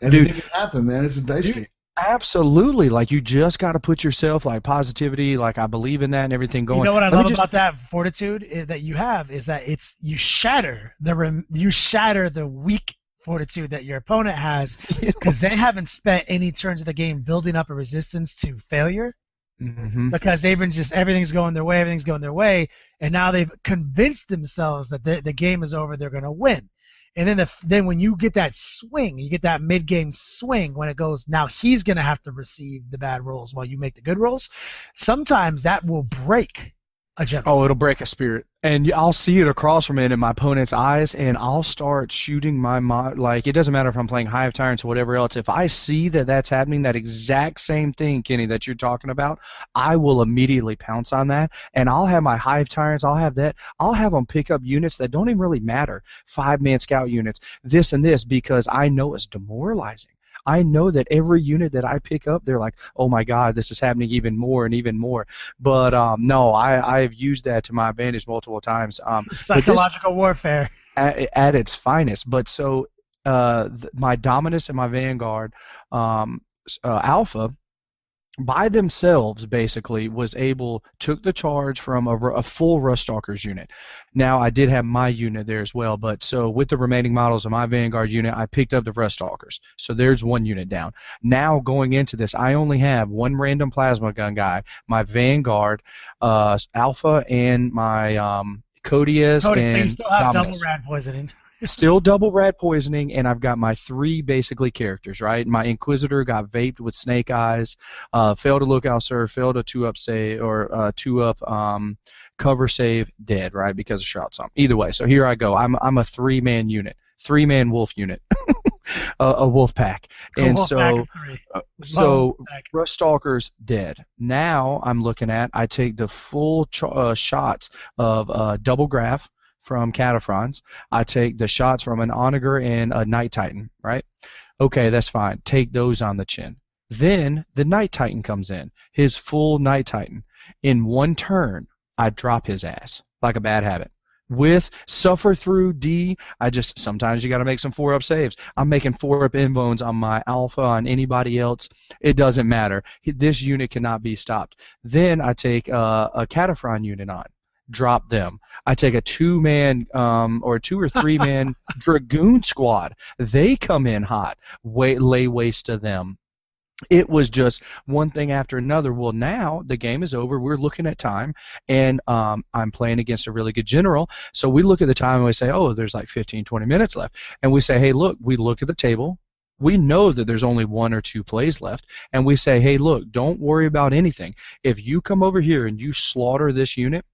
anything can happen, man. It's a dice game. Absolutely. Like, you just got to put yourself, like, positivity, like, I believe in that and everything going. You know what I love about that fortitude that you have is that you shatter the weak fortitude that your opponent has because they haven't spent any turns of the game building up a resistance to failure because they've been just everything's going their way, and now they've convinced themselves that the game is over, they're going to win. And then when you get that swing, you get that mid-game swing when it goes, now he's going to have to receive the bad rolls while you make the good rolls. Sometimes that will break a general. Oh, it'll break a spirit. And I'll see it across from it in my opponent's eyes, and I'll start shooting like, it doesn't matter if I'm playing Hive Tyrants or whatever else. If I see that that's happening, that exact same thing, Kenny, that you're talking about, I will immediately pounce on that, and I'll have my Hive Tyrants, I'll have them pick up units that don't even really matter, 5-man scout units, this and this, because I know it's demoralizing. I know that every unit that I pick up, they're like, oh my God, this is happening even more and even more. But no, I've used that to my advantage multiple times. Psychological warfare. At its finest. But so my Dominus and my Vanguard Alpha, by themselves, basically, took the charge from a full Ruststalkers unit. Now, I did have my unit there as well, but so with the remaining models of my Vanguard unit, I picked up the Ruststalkers. So there's 1 unit down. Now, going into this, I only have 1 random plasma gun guy, my Vanguard Alpha, and my Codius and so you still have Dominus. double rad poisoning. Still double rad poisoning, and I've got my 3 basically characters, right? My Inquisitor got vaped with snake eyes, failed a lookout serve, failed a 2-up save, or 2-up cover save, dead, right? Because of shots on. Either way, so here I go. I'm a 3-man unit, 3-man wolf unit, a wolf pack, and so Ruststalkers dead. Now I'm looking at I take the full shots of double graph from Cataphrons. I take the shots from an Onager and a Night Titan, right? Okay, that's fine. Take those on the chin. Then the Night Titan comes in, his full Night Titan. In 1 turn, I drop his ass like a bad habit. With Suffer Through D, sometimes you got to make some 4-up saves. I'm making 4-up invones on my Alpha, on anybody else. It doesn't matter. This unit cannot be stopped. Then I take a Cataphron unit on. Drop them. I take a 2-man or 2 or 3-man Dragoon squad. They come in hot. Lay waste to them. It was just one thing after another. Well, now the game is over. We're looking at time, and I'm playing against a really good general. So we look at the time and we say, oh, there's like 15, 20 minutes left. And we say, hey, look, we look at the table. We know that there's only 1 or 2 plays left, and we say, hey, look, don't worry about anything. If you come over here and you slaughter this unit,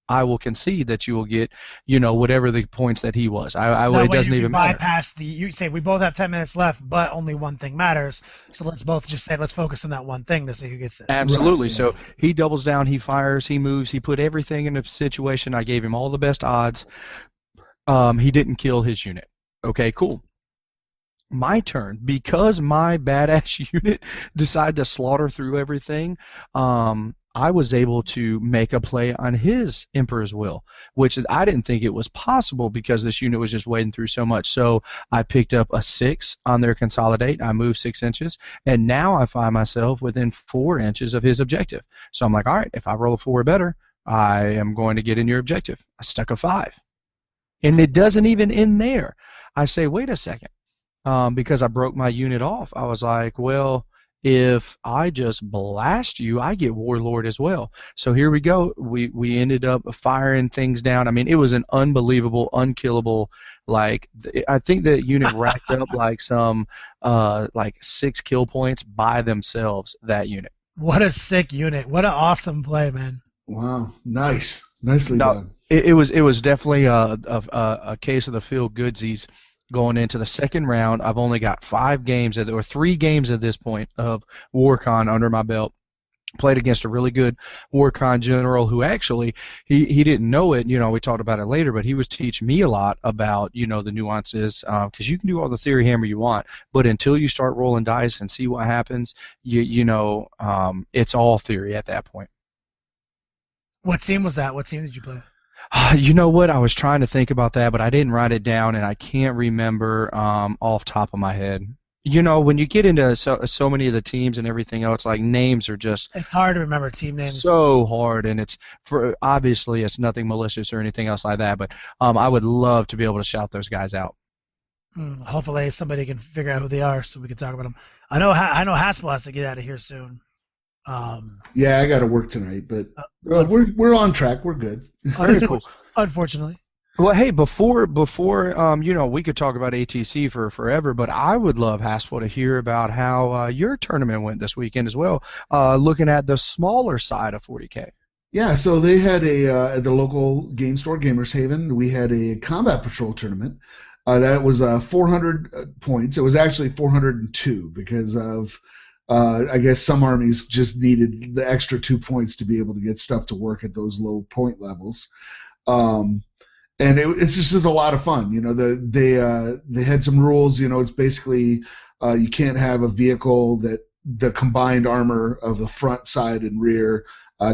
I will concede that you will get, whatever the points that he was. It doesn't even matter. You say we both have 10 minutes left, but only one thing matters. So let's both just say let's focus on that one thing to see who gets this. Absolutely. Right. So he doubles down, he fires, he moves, he put everything in a situation. I gave him all the best odds. He didn't kill his unit. Okay, cool. My turn, because my badass unit decided to slaughter through everything. I was able to make a play on his Emperor's Will, which I didn't think it was possible because this unit was just wading through so much. So I picked up a 6 on their consolidate. I moved 6 inches, and now I find myself within 4 inches of his objective. So I'm like, all right, if I roll a 4 or better, I am going to get in your objective. I stuck a 5. And it doesn't even end there. I say, wait a second. Because I broke my unit off. I was like, well, if I just blast you, I get Warlord as well. So here we go. We ended up firing things down. I mean, it was an unbelievable, unkillable, like, I think the unit racked up like some, like 6 kill points by themselves, that unit. What a sick unit. What an awesome play, man. Wow, nice. Nicely done. It was definitely a case of the feel goodsies. Going into the second round, I've only got 5 games, or 3 games at this point of WarCon under my belt. Played against a really good WarCon general who actually, he didn't know it. You know, we talked about it later, but he was teaching me a lot about, you know, the nuances, because you can do all the theory hammer you want, but until you start rolling dice and see what happens, you know, it's all theory at that point. What team was that? What team did you play? You know what? I was trying to think about that, but I didn't write it down, and I can't remember off top of my head. You know, when you get into so many of the teams and everything else, like names are just... It's hard to remember team names. So hard, and obviously it's nothing malicious or anything else like that, but I would love to be able to shout those guys out. Hopefully somebody can figure out who they are so we can talk about them. I know Haspel has to get out of here soon. Yeah, I got to work tonight, but we're on track. We're good. Very cool. Unfortunately. Well, hey, before you know, we could talk about ATC for forever, but I would love, Haspel, to hear about how your tournament went this weekend as well, looking at the smaller side of 40K. Yeah, so they had at the local game store, Gamers Haven, we had a combat patrol tournament. That was 400 points. It was actually 402 because of... I guess some armies just needed the extra 2 points to be able to get stuff to work at those low point levels, and it's just a lot of fun. You know, they had some rules. You know, it's basically you can't have a vehicle that the combined armor of the front, side, and rear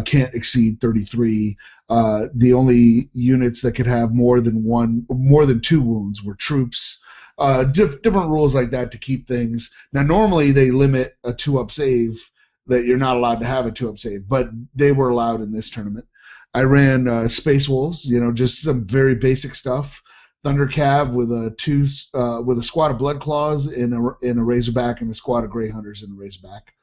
can't exceed 33. The only units that could have more than 2 wounds were troops. Different rules like that to keep things. Now, normally they limit a 2-up save, that you're not allowed to have a 2-up save, but they were allowed in this tournament. I ran Space Wolves, you know, just some very basic stuff. Thunder Cav with a squad of Blood Claws in a Razorback and a squad of Grey Hunters in a Razorback.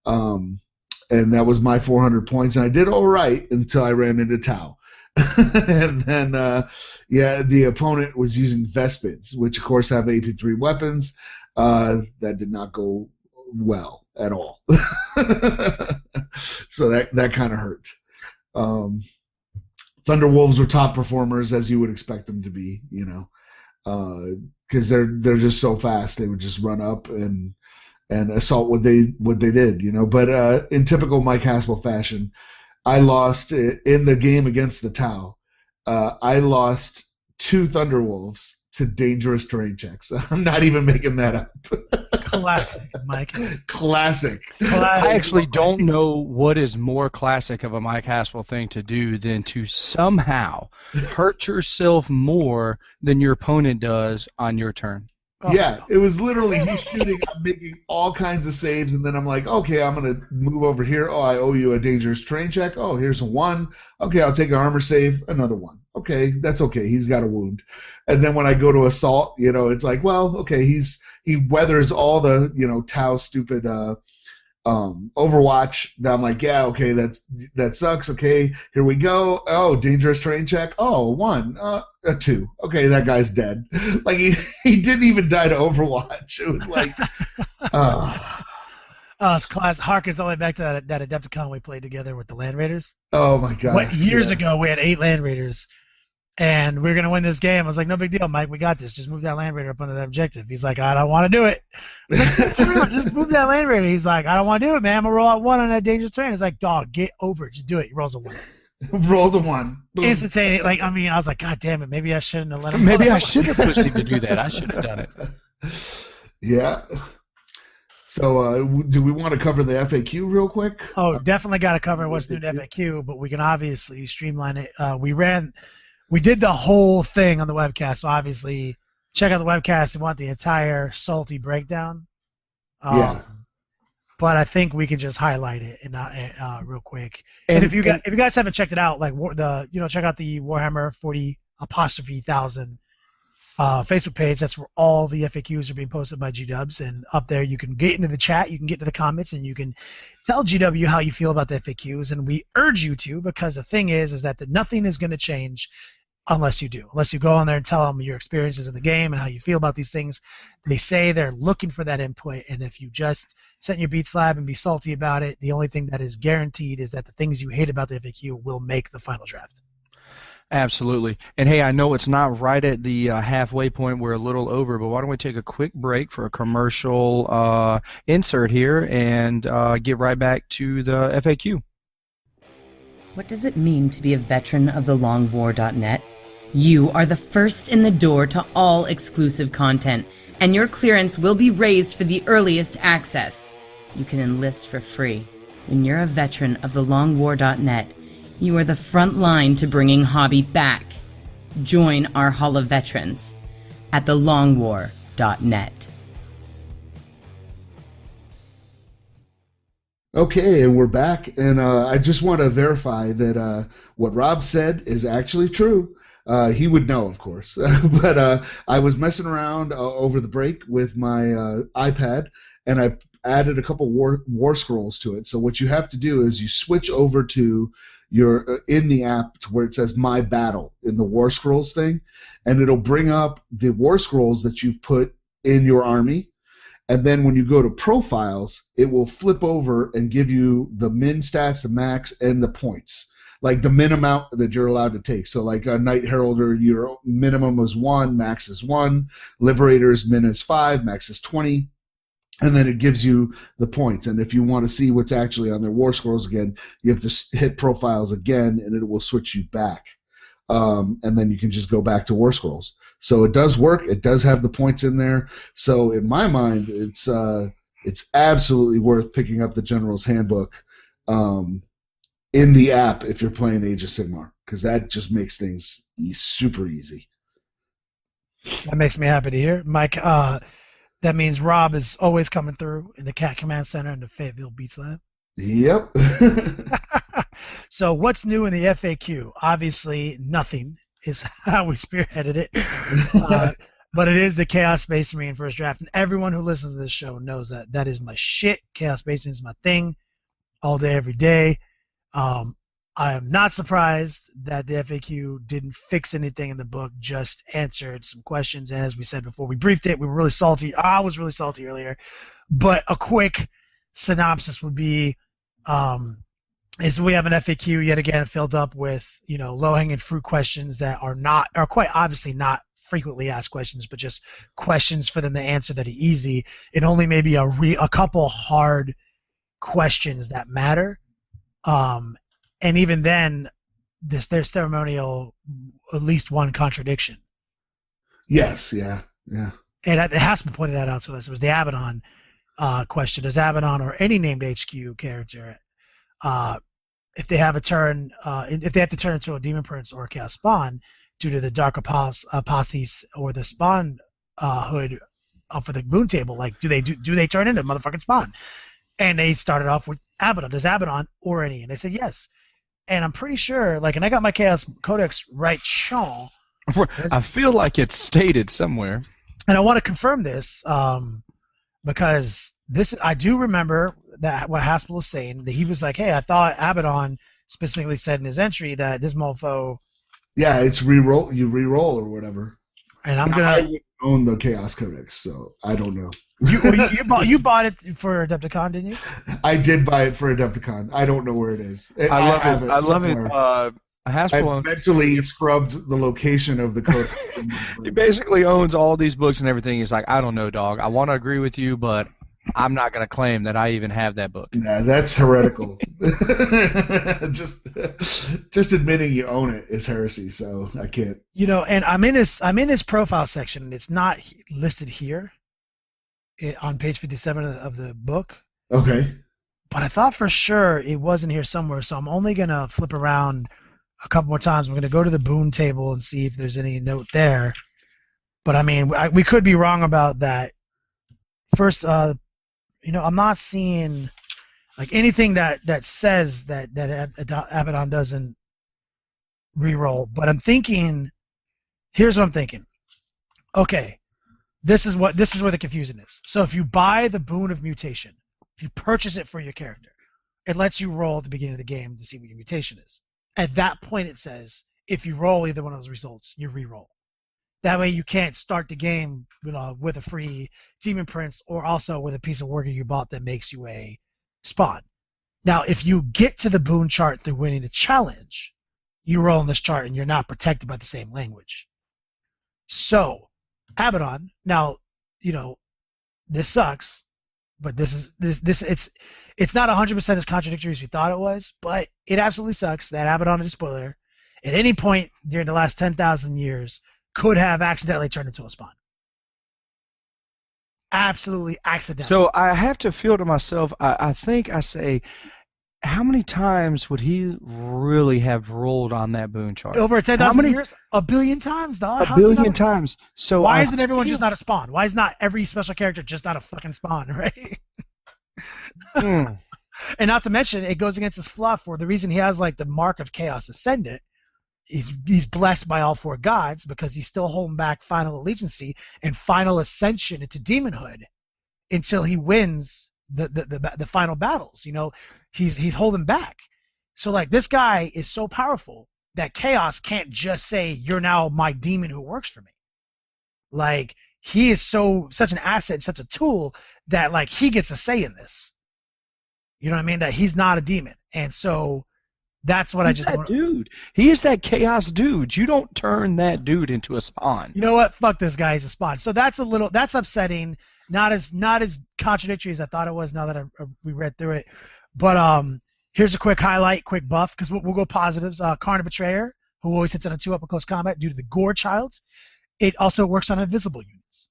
And that was my 400 points, and I did all right until I ran into Tau. And then, the opponent was using Vespids, which of course have AP3 weapons. That did not go well at all. So that kind of hurt. Thunderwolves were top performers, as you would expect them to be, you know, because they're just so fast. They would just run up and assault what they did, you know. But in typical Mike Haspel fashion, I lost in the game against the Tau. I lost 2 Thunderwolves to dangerous terrain checks. I'm not even making that up. Classic, Mike. Classic. I actually don't know what is more classic of a Mike Haspel thing to do than to somehow hurt yourself more than your opponent does on your turn. Yeah, it was literally he's shooting, I'm making all kinds of saves, and then I'm like, okay, I'm going to move over here. Oh, I owe you a dangerous terrain check. Oh, here's a 1. Okay, I'll take an armor save, another 1. Okay, that's okay. He's got a wound. And then when I go to assault, you know, it's like, well, okay, he weathers all the, you know, Tau stupid Overwatch. Then I'm like, yeah, okay, that sucks. Okay, here we go. Oh, dangerous terrain check. Oh, 1. A 2. Okay, that guy's dead. Like he didn't even die to Overwatch. It was like, it's class. Harkens all the way back to that Adepticon we played together with the Land Raiders. Oh my god! Years ago, we had 8 Land Raiders, and we were gonna win this game. I was like, no big deal, Mike. We got this. Just move that Land Raider up under that objective. He's like, I don't want to do it. I was like, just move that Land Raider. He's like, I don't want to do it, man. I'm gonna roll out 1 on that dangerous terrain. It's like, dog, get over it. Just do it. He rolls a 1. Roll the 1. Boom. Instantaneous. Like, I mean, I was like, God damn it, maybe I shouldn't have let him. Maybe I should have pushed him to do that. I should have done it. Yeah. So, do we want to cover the FAQ real quick? Oh, definitely got to cover what's new in FAQ, but we can obviously streamline it. We did the whole thing on the webcast, so obviously check out the webcast if you want the entire salty breakdown. Yeah. But I think we can just highlight it real quick. And if you guys haven't checked it out, like check out the Warhammer 40,000 Facebook page. That's where all the FAQs are being posted by GWs, and up there you can get into the chat, you can get to the comments, and you can tell GW how you feel about the FAQs. And we urge you to, because the thing is that nothing is going to change unless you do. Unless you go on there and tell them your experiences in the game and how you feel about these things. They say they're looking for that input, and if you just sit in your beat slab and be salty about it, the only thing that is guaranteed is that the things you hate about the FAQ will make the final draft. Absolutely. And hey, I know it's not right at the halfway point. We're a little over, but why don't we take a quick break for a commercial insert here and get right back to the FAQ. What does it mean to be a veteran of the longwar.net? You are the first in the door to all exclusive content, and your clearance will be raised for the earliest access. You can enlist for free. When you're a veteran of the longwar.net, you are the front line to bringing hobby back. Join our Hall of Veterans at thelongwar.net. Okay, and we're back, and I just want to verify that what Rob said is actually true. He would know, of course, but I was messing around over the break with my iPad, and I added a couple war scrolls to it. So what you have to do is you switch over to your in the app to where it says My Battle in the war scrolls thing, and it'll bring up the war scrolls that you've put in your army. And then when you go to profiles, it will flip over and give you the min stats, the max, and the points, like the min amount that you're allowed to take. So like a Knight Heralder, your minimum is 1, max is 1. Liberators, min is 5, max is 20. And then it gives you the points. And if you want to see what's actually on their war scrolls again, you have to hit profiles again, and it will switch you back. And then you can just go back to war scrolls. So it does work. It does have the points in there. So in my mind, it's absolutely worth picking up the General's Handbook in the app if you're playing Age of Sigmar, because that just makes things super easy. That makes me happy to hear, Mike. That means Rob is always coming through in the Cat Command Center in the Fayetteville Beats Lab. Yep. So what's new in the FAQ? Obviously, nothing is how we spearheaded it. But it is the Chaos Space Marine first draft. And everyone who listens to this show knows that that is my shit. Chaos Space Marine is my thing all day, every day. I am not surprised that the FAQ didn't fix anything in the book, just answered some questions. And as we said before, we briefed it. We were really salty. I was really salty earlier. But a quick synopsis would be is we have an FAQ yet again filled up with low-hanging fruit questions that are quite obviously not frequently asked questions, but just questions for them to answer that are easy, and only maybe a couple hard questions that matter. And even then, there's ceremonial at least one contradiction. Yes, yeah. And it has to be pointed that out to us. It was the Abaddon question. Does Abaddon or any named HQ character, if they have a turn, if they have to turn into a Demon Prince or a Chaos Spawn due to the Dark Apothes or the Spawn hood for the Boon Table, like do they turn into motherfucking Spawn? And they started off with Abaddon. Does Abaddon or any? And they said yes. And I'm pretty sure, and I got my Chaos Codex right, Sean. I feel like it's stated somewhere. And I want to confirm this because I do remember that what Haspel was saying, that he was like, hey, I thought Abaddon specifically said in his entry that this mofo. Yeah, it's reroll. You reroll or whatever. And I wouldn't own the Chaos Codex, so I don't know. You bought it for Adepticon, didn't you? I did buy it for Adepticon. I don't know where it is. I love it. I mentally scrubbed the location of the code. He basically owns all these books and everything. He's like, I don't know, dog. I want to agree with you, but I'm not going to claim that I even have that book. Nah, that's heretical. just admitting you own it is heresy, so I can't. And I'm in his profile section, and it's not listed here on page 57 of the book. Okay. But I thought for sure it wasn't here somewhere, so I'm only going to flip around a couple more times. I'm going to go to the boon table and see if there's any note there. But, I mean, we could be wrong about that. First, I'm not seeing like anything that says that Abaddon doesn't reroll. But I'm thinking, here's what I'm thinking. Okay, this is where the confusion is. So if you buy the boon of mutation, if you purchase it for your character, it lets you roll at the beginning of the game to see what your mutation is. At that point, it says if you roll either one of those results, you re-roll. That way, you can't start the game with a free Demon Prince or also with a piece of wargear you bought that makes you a spawn. Now, if you get to the boon chart through winning the challenge, you roll on this chart and you're not protected by the same language. So, Abaddon. Now, this sucks. But it's not 100% as contradictory as we thought it was, but it absolutely sucks that Abaddon is a spoiler. At any point during the last 10,000 years, could have accidentally turned into a spawn. Absolutely accidentally. So I have to feel to myself, I think I say, how many times would he really have rolled on that boon chart? Over 10,000 years? A billion times, dog. A billion times. So why isn't everyone just not a spawn? Why is not every special character just not a fucking spawn, right? And not to mention, it goes against his fluff where the reason he has like the mark of Chaos Ascendant, he's blessed by all four gods because he's still holding back final allegiancy and final ascension into demonhood until he wins the final battles. He's holding back. So like this guy is so powerful that Chaos can't just say you're now my demon who works for me. Like he is such an asset, such a tool that like he gets a say in this. You know what I mean? That he's not a demon, and so that's what dude. He is that Chaos dude. You don't turn that dude into a spawn. You know what? Fuck this guy. He's a spawn. So that's upsetting. Not as contradictory as I thought it was. Now that we read through it, but here's a quick highlight, quick buff because we'll go positives. Karna Betrayer, who always hits on a 2 up and close combat due to the Gore Child. It also works on invisible units.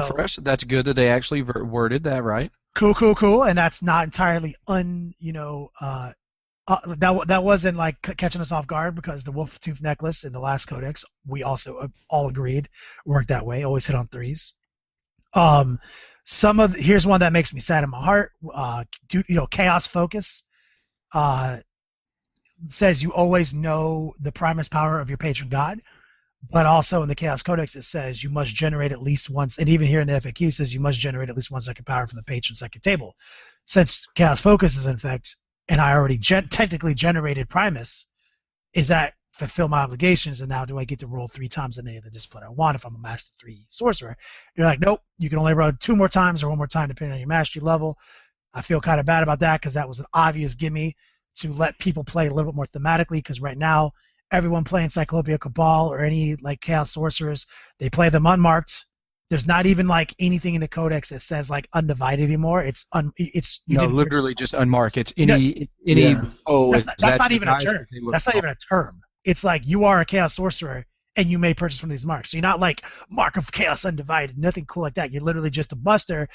Fresh. That's good that they actually worded that right. Cool. And that's not entirely that wasn't like catching us off guard because the Wolf Tooth Necklace in the last codex, we also all agreed worked that way. Always hit on 3s. Here's one that makes me sad in my heart. Chaos Focus says you always know the Primus power of your patron god, but also in the Chaos Codex it says you must generate at least once, and even here in the FAQ it says you must generate at least 1 second power from the patron second table. Since Chaos Focus is in effect, and I already technically generated Primus, is that fulfill my obligations, and now do I get to roll 3 times in any of the discipline I want if I'm a Master 3 sorcerer? You're like, nope, you can only roll 2 more times or 1 more time depending on your mastery level. I feel kind of bad about that because that was an obvious gimme to let people play a little bit more thematically, because right now everyone playing Cyclopia Cabal or any like Chaos Sorcerers, they play them unmarked. There's not even like anything in the codex that says like undivided anymore. It's literally just unmarked. It's any. Yeah. That's not even a term. That's not even a term. It's like you are a Chaos Sorcerer and you may purchase from these marks. So you're not like Mark of Chaos Undivided, nothing cool like that. You're literally just a buster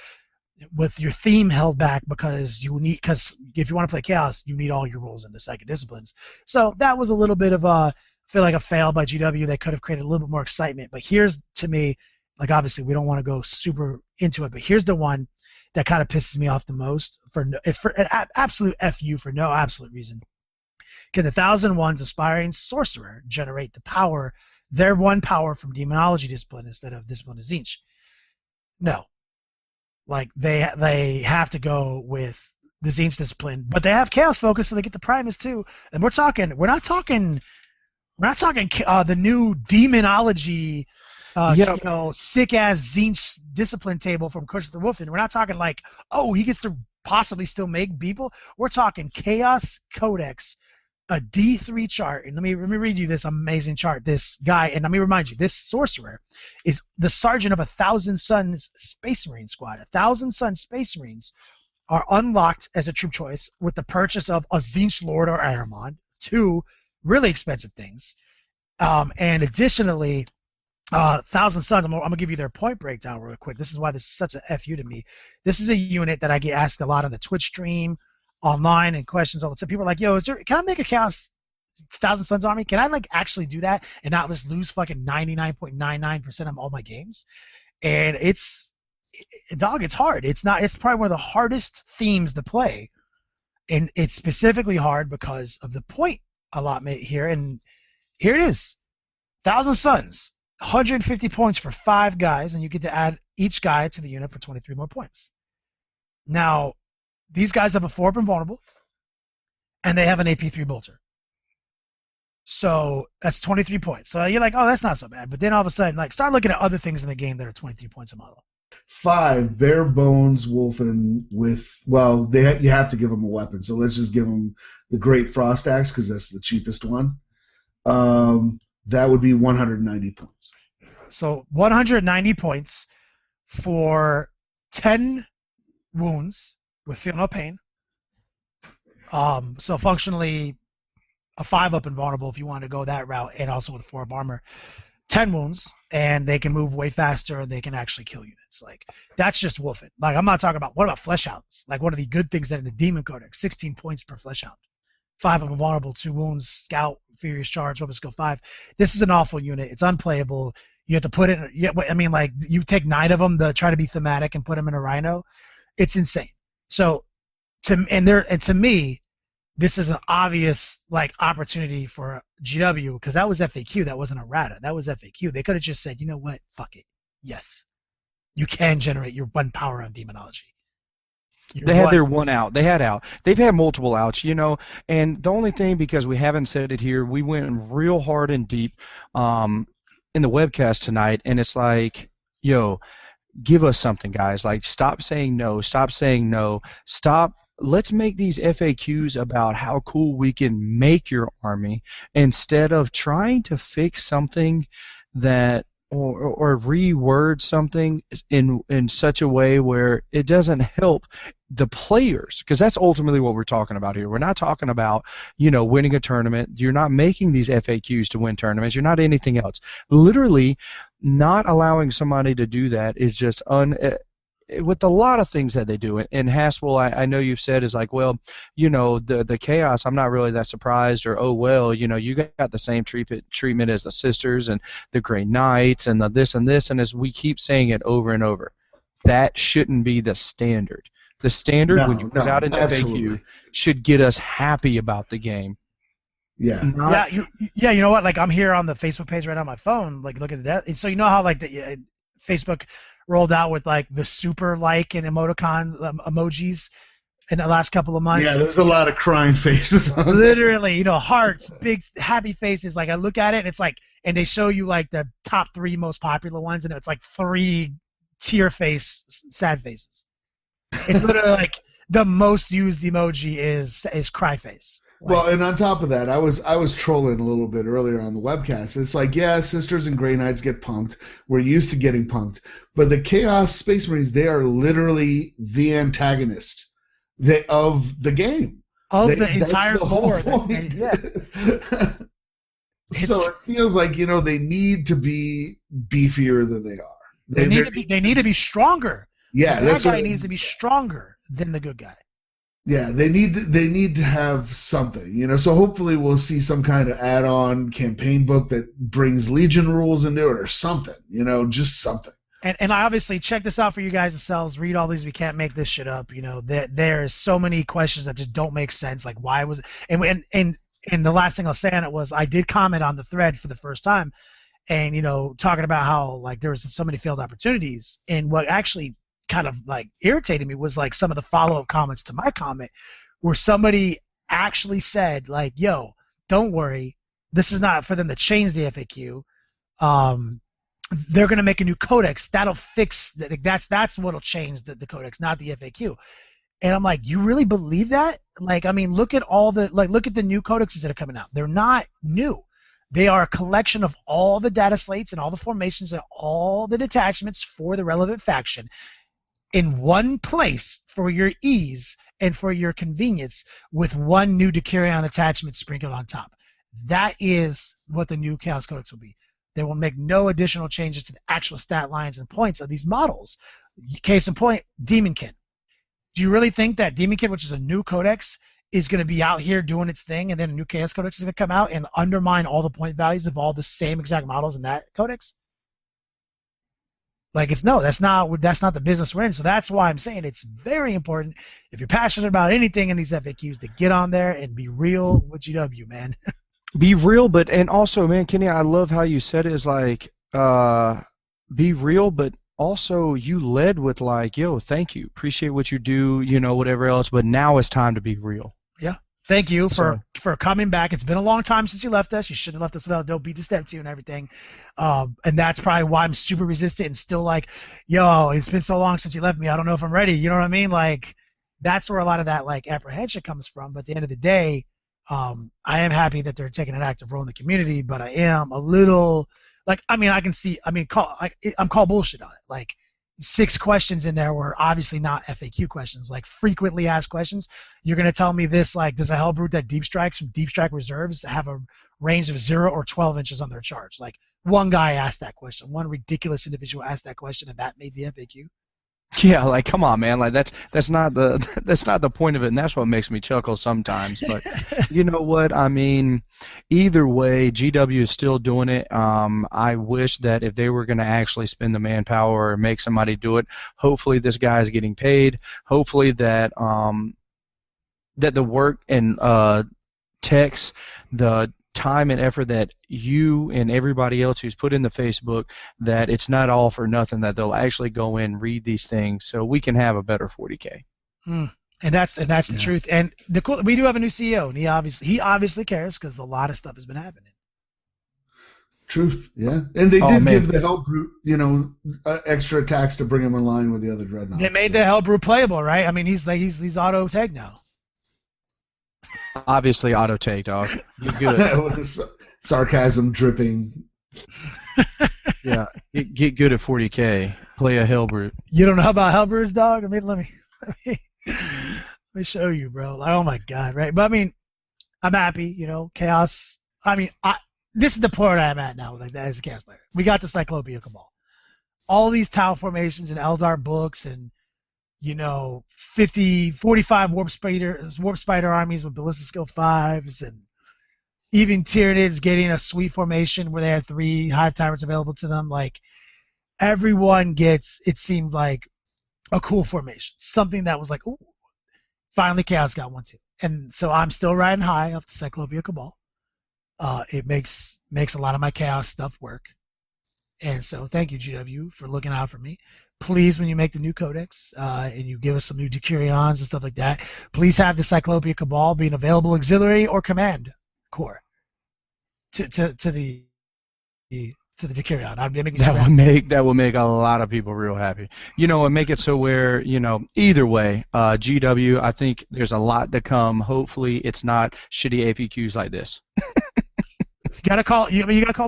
with your theme held back because if you want to play Chaos, you need all your rolls in the second disciplines. So that was a little bit of a fail by GW. They could have created a little bit more excitement. But here's, to me, like obviously we don't want to go super into it, but here's the one that kind of pisses me off the most for an absolute FU for no absolute reason. Can the 1001's aspiring sorcerer generate their 1 power from demonology discipline instead of discipline of Tzeentch? No. Like they have to go with the Tzeentch discipline, but they have Chaos Focus, so they get the Primus too. And we're not talking the new demonology sick ass Tzeentch discipline table from Curse of the Wolf. And we're not talking like, he gets to possibly still make people. We're talking Chaos Codex a D3 chart, and let me read you this amazing chart. This guy, and let me remind you, this sorcerer is the sergeant of 1,000 Suns Space Marine squad. 1,000 Suns Space Marines are unlocked as a troop choice with the purchase of a Zinch Lord or Aramon, 2 really expensive things. And additionally, 1,000 Suns, I'm gonna give you their point breakdown real quick. This is why this is such a FU to me. This is a unit that I get asked a lot on the Twitch stream, online, and questions all the time. People are like, yo, can I make a Chaos 1,000 Suns army? Can I like actually do that and not just lose fucking 99.99% of all my games? And it's hard. It's probably one of the hardest themes to play. And it's specifically hard because of the point allotment here. And here it is. 1,000 Suns, 150 points for 5 guys, and you get to add each guy to the unit for 23 more points. Now, these guys have a 4-up invulnerable, and they have an AP3 bolter. So that's 23 points. So you're like, oh, that's not so bad. But then all of a sudden, like, start looking at other things in the game that are 23 points a model. 5 bare bones Wolfen with, well, you have to give them a weapon. So let's just give them the Great Frost Axe because that's the cheapest one. That would be 190 points. So 190 points for 10 wounds with Feel No Pain. So functionally a 5-up invulnerable if you want to go that route, and also with 4-up armor. 10 wounds, and they can move way faster, and they can actually kill units. Like, that's just Wolfen. Like, I'm not talking about, what about Flesh Hounds? Like, one of the good things that in the Demon Codex, 16 points per Flesh Hound. 5 of invulnerable, 2 wounds, Scout, Furious Charge, Weapon Skill 5. This is an awful unit. It's unplayable. You have to put it, I mean, like, you take 9 of them to try to be thematic and put them in a Rhino. It's insane. So, to me, this is an obvious like opportunity for GW, because that was FAQ. That wasn't a RATA. That was FAQ. They could have just said, you know what, fuck it. Yes, you can generate your 1 power on demonology. They had their one out. They had out. They've had multiple outs, you know. And the only thing, because we haven't said it here, we went real hard and deep in the webcast tonight, and it's like, yo, give us something, guys. Like, stop saying no. Stop saying no. Stop. Let's make these FAQs about how cool we can make your army instead of trying to fix something that or reword something in such a way where it doesn't help the players, because that's ultimately what we're talking about here. We're not talking about, you know, winning a tournament. You're not making these FAQs to win tournaments. You're not anything else. Literally, not allowing somebody to do that is just with a lot of things that they do. And Haspel, I know you've said, is like, well, you know, the chaos, I'm not really that surprised, or, oh, well, you know, you got the same treatment as the sisters and the Grey Knights and the this and this, and as we keep saying it over and over, that shouldn't be the standard. The standard when you put out an FAQ should get us happy about the game. Yeah. You know what? Like, I'm here on the Facebook page right on my phone, like, looking at that. And so you know how, like, the Facebook rolled out with, like, the super like and emoticon emojis in the last couple of months? Yeah, there's a lot of crying faces on literally, you know, hearts, big happy faces. Like, I look at it, and it's like, and they show you, like, the top 3 most popular ones, and it's like 3 tear face sad faces. It's literally like the most used emoji is cry face. Like, well, and on top of that, I was trolling a little bit earlier on the webcast. It's like, yeah, Sisters and Grey Knights get punked. We're used to getting punked. But the Chaos Space Marines, they are literally the antagonist of the game. The entire lore. Yeah. So it feels like, you know, they need to be beefier than they are. They need to be stronger. Yeah, the bad guy needs to be stronger than the good guy. Yeah, they need to have something, you know. So hopefully we'll see some kind of add-on campaign book that brings Legion rules into it or something, you know, just something. And I obviously check this out for you guys yourselves. Read all these. We can't make this shit up. You know, there is so many questions that just don't make sense. Like, why was it? And the last thing I'll say on it was, I did comment on the thread for the first time, and, you know, talking about how, like, there was so many failed opportunities. And what actually kind of, like, irritated me was, like, some of the follow-up comments to my comment where somebody actually said, like, yo, don't worry, this is not for them to change the FAQ. They're going to make a new codex that'll fix that's what'll change the codex, not the FAQ. And I'm like, you really believe that? Like, I mean, look at the new codexes that are coming out. They're not new. They are a collection of all the data slates and all the formations and all the detachments for the relevant faction in one place for your ease and for your convenience, with one new Decurion attachment sprinkled on top. That is what the new Chaos Codex will be. They will make no additional changes to the actual stat lines and points of these models. Case in point, Demonkin. Do you really think that Demonkin, which is a new codex, is going to be out here doing its thing, and then a new Chaos Codex is going to come out and undermine all the point values of all the same exact models in that codex? Like, that's not the business we're in. So that's why I'm saying it's very important, if you're passionate about anything in these FAQs, to get on there and be real with GW, man. Be real, and also, man, Kenny, I love how you said it, is like, be real, but also you led with like, yo, thank you, appreciate what you do, whatever else, but now it's time to be real. Yeah. Thank you for coming back. It's been a long time since you left us. You shouldn't have left us without Don't Beat the Step to you and everything. And that's probably why I'm super resistant and still like, yo, it's been so long since you left me. I don't know if I'm ready. You know what I mean? Like, that's where a lot of that like apprehension comes from. But at the end of the day, I am happy that they're taking an active role in the community, but I am a little like, I'm call bullshit on it. Like, 6 questions in there were obviously not FAQ questions, like frequently asked questions. You're going to tell me this, like, does a Hellbrute that deep strikes from deep strike reserves have a range of 0 or 12 inches on their charge? Like, one guy asked that question. One ridiculous individual asked that question, and that made the FAQ. Yeah, like, come on, man. Like, that's not the point of it, and that's what makes me chuckle sometimes. But you know what? I mean, either way, GW is still doing it. I wish that if they were going to actually spend the manpower or make somebody do it, hopefully this guy is getting paid. Hopefully that that the work and text, the time and effort that you and everybody else who's put in the Facebook, that it's not all for nothing, that they'll actually go in, read these things, so we can have a better 40K. And that's the truth. And we do have a new CEO, and he obviously cares, because a lot of stuff has been happening. Truth, yeah. And they did give the Hellbrute, extra attacks to bring him in line with the other Dreadnoughts. They made the Hellbrute playable, right? I mean, he's auto tag now. Obviously, auto take, dog. You're good. Sarcasm dripping. Yeah, get good at 40K. Play a Hellbrute. You don't know about Hellbrutes, dog? I mean, let me show you, bro. Like, oh my god, right? But I mean, I'm happy, Chaos. I mean, this is the point I'm at now, like, as a Chaos player. We got the Cyclopean Cabal. All these Tau formations and Eldar books and 45 warp spider armies with ballistic skill 5s, and even Tyranids getting a sweet formation where they had 3 hive tyrants available to them. Like, everyone gets, it seemed like, a cool formation, something that was like, ooh, finally Chaos got one too. And so I'm still riding high off the Cyclopean Cabal. It makes a lot of my Chaos stuff work. And so thank you, GW, for looking out for me. Please, when you make the new codex and you give us some new Decurions and stuff like that, please have the Cyclopean Cabal be an available auxiliary or command core to the Decurion. That will make a lot of people real happy. And make it so where, either way, GW, I think there's a lot to come. Hopefully it's not shitty APQs like this. You gotta call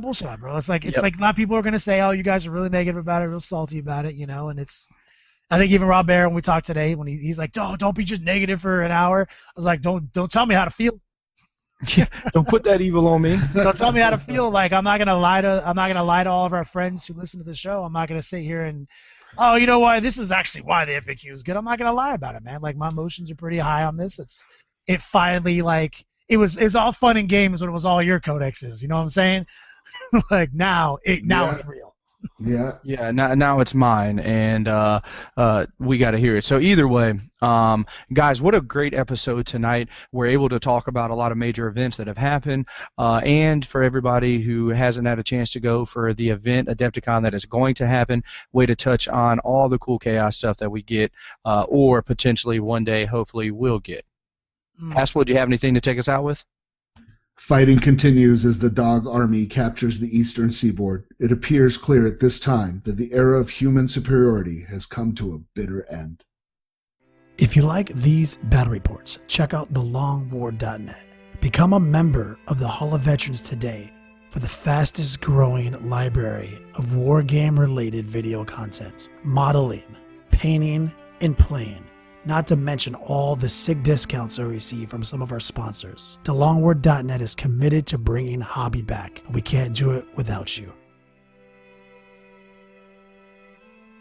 bullshit on, bro. It's like a lot of people are gonna say, oh, you guys are really negative about it, real salty about it, and it's. I think even Rob Bear, when we talked today, when he's like, don't be just negative for an hour. I was like, don't tell me how to feel. Yeah, don't put that evil on me. Don't tell me how to feel. Like, I'm not gonna lie to all of our friends who listen to the show. I'm not gonna sit here and, oh, you know what? This is actually why the FAQ is good. I'm not gonna lie about it, man. Like, my emotions are pretty high on this. It finally, like. It was all fun and games when it was all your codexes. You know what I'm saying? Like, now it's real. Yeah. Yeah. Now it's mine, and we got to hear it. So either way, guys, what a great episode tonight. We're able to talk about a lot of major events that have happened, and for everybody who hasn't had a chance to go for the event Adepticon that is going to happen, way to touch on all the cool Chaos stuff that we get, or potentially one day, hopefully, we'll get. Haspel, do you have anything to take us out with? Fighting continues as the Dog Army captures the eastern seaboard. It appears clear at this time that the era of human superiority has come to a bitter end. If you like these battle reports, check out thelongwar.net. Become a member of the Hall of Veterans today for the fastest growing library of wargame related video content, modeling, painting, and playing, not to mention all the sick discounts I receive from some of our sponsors. TheLongwar.net is committed to bringing hobby back, and we can't do it without you.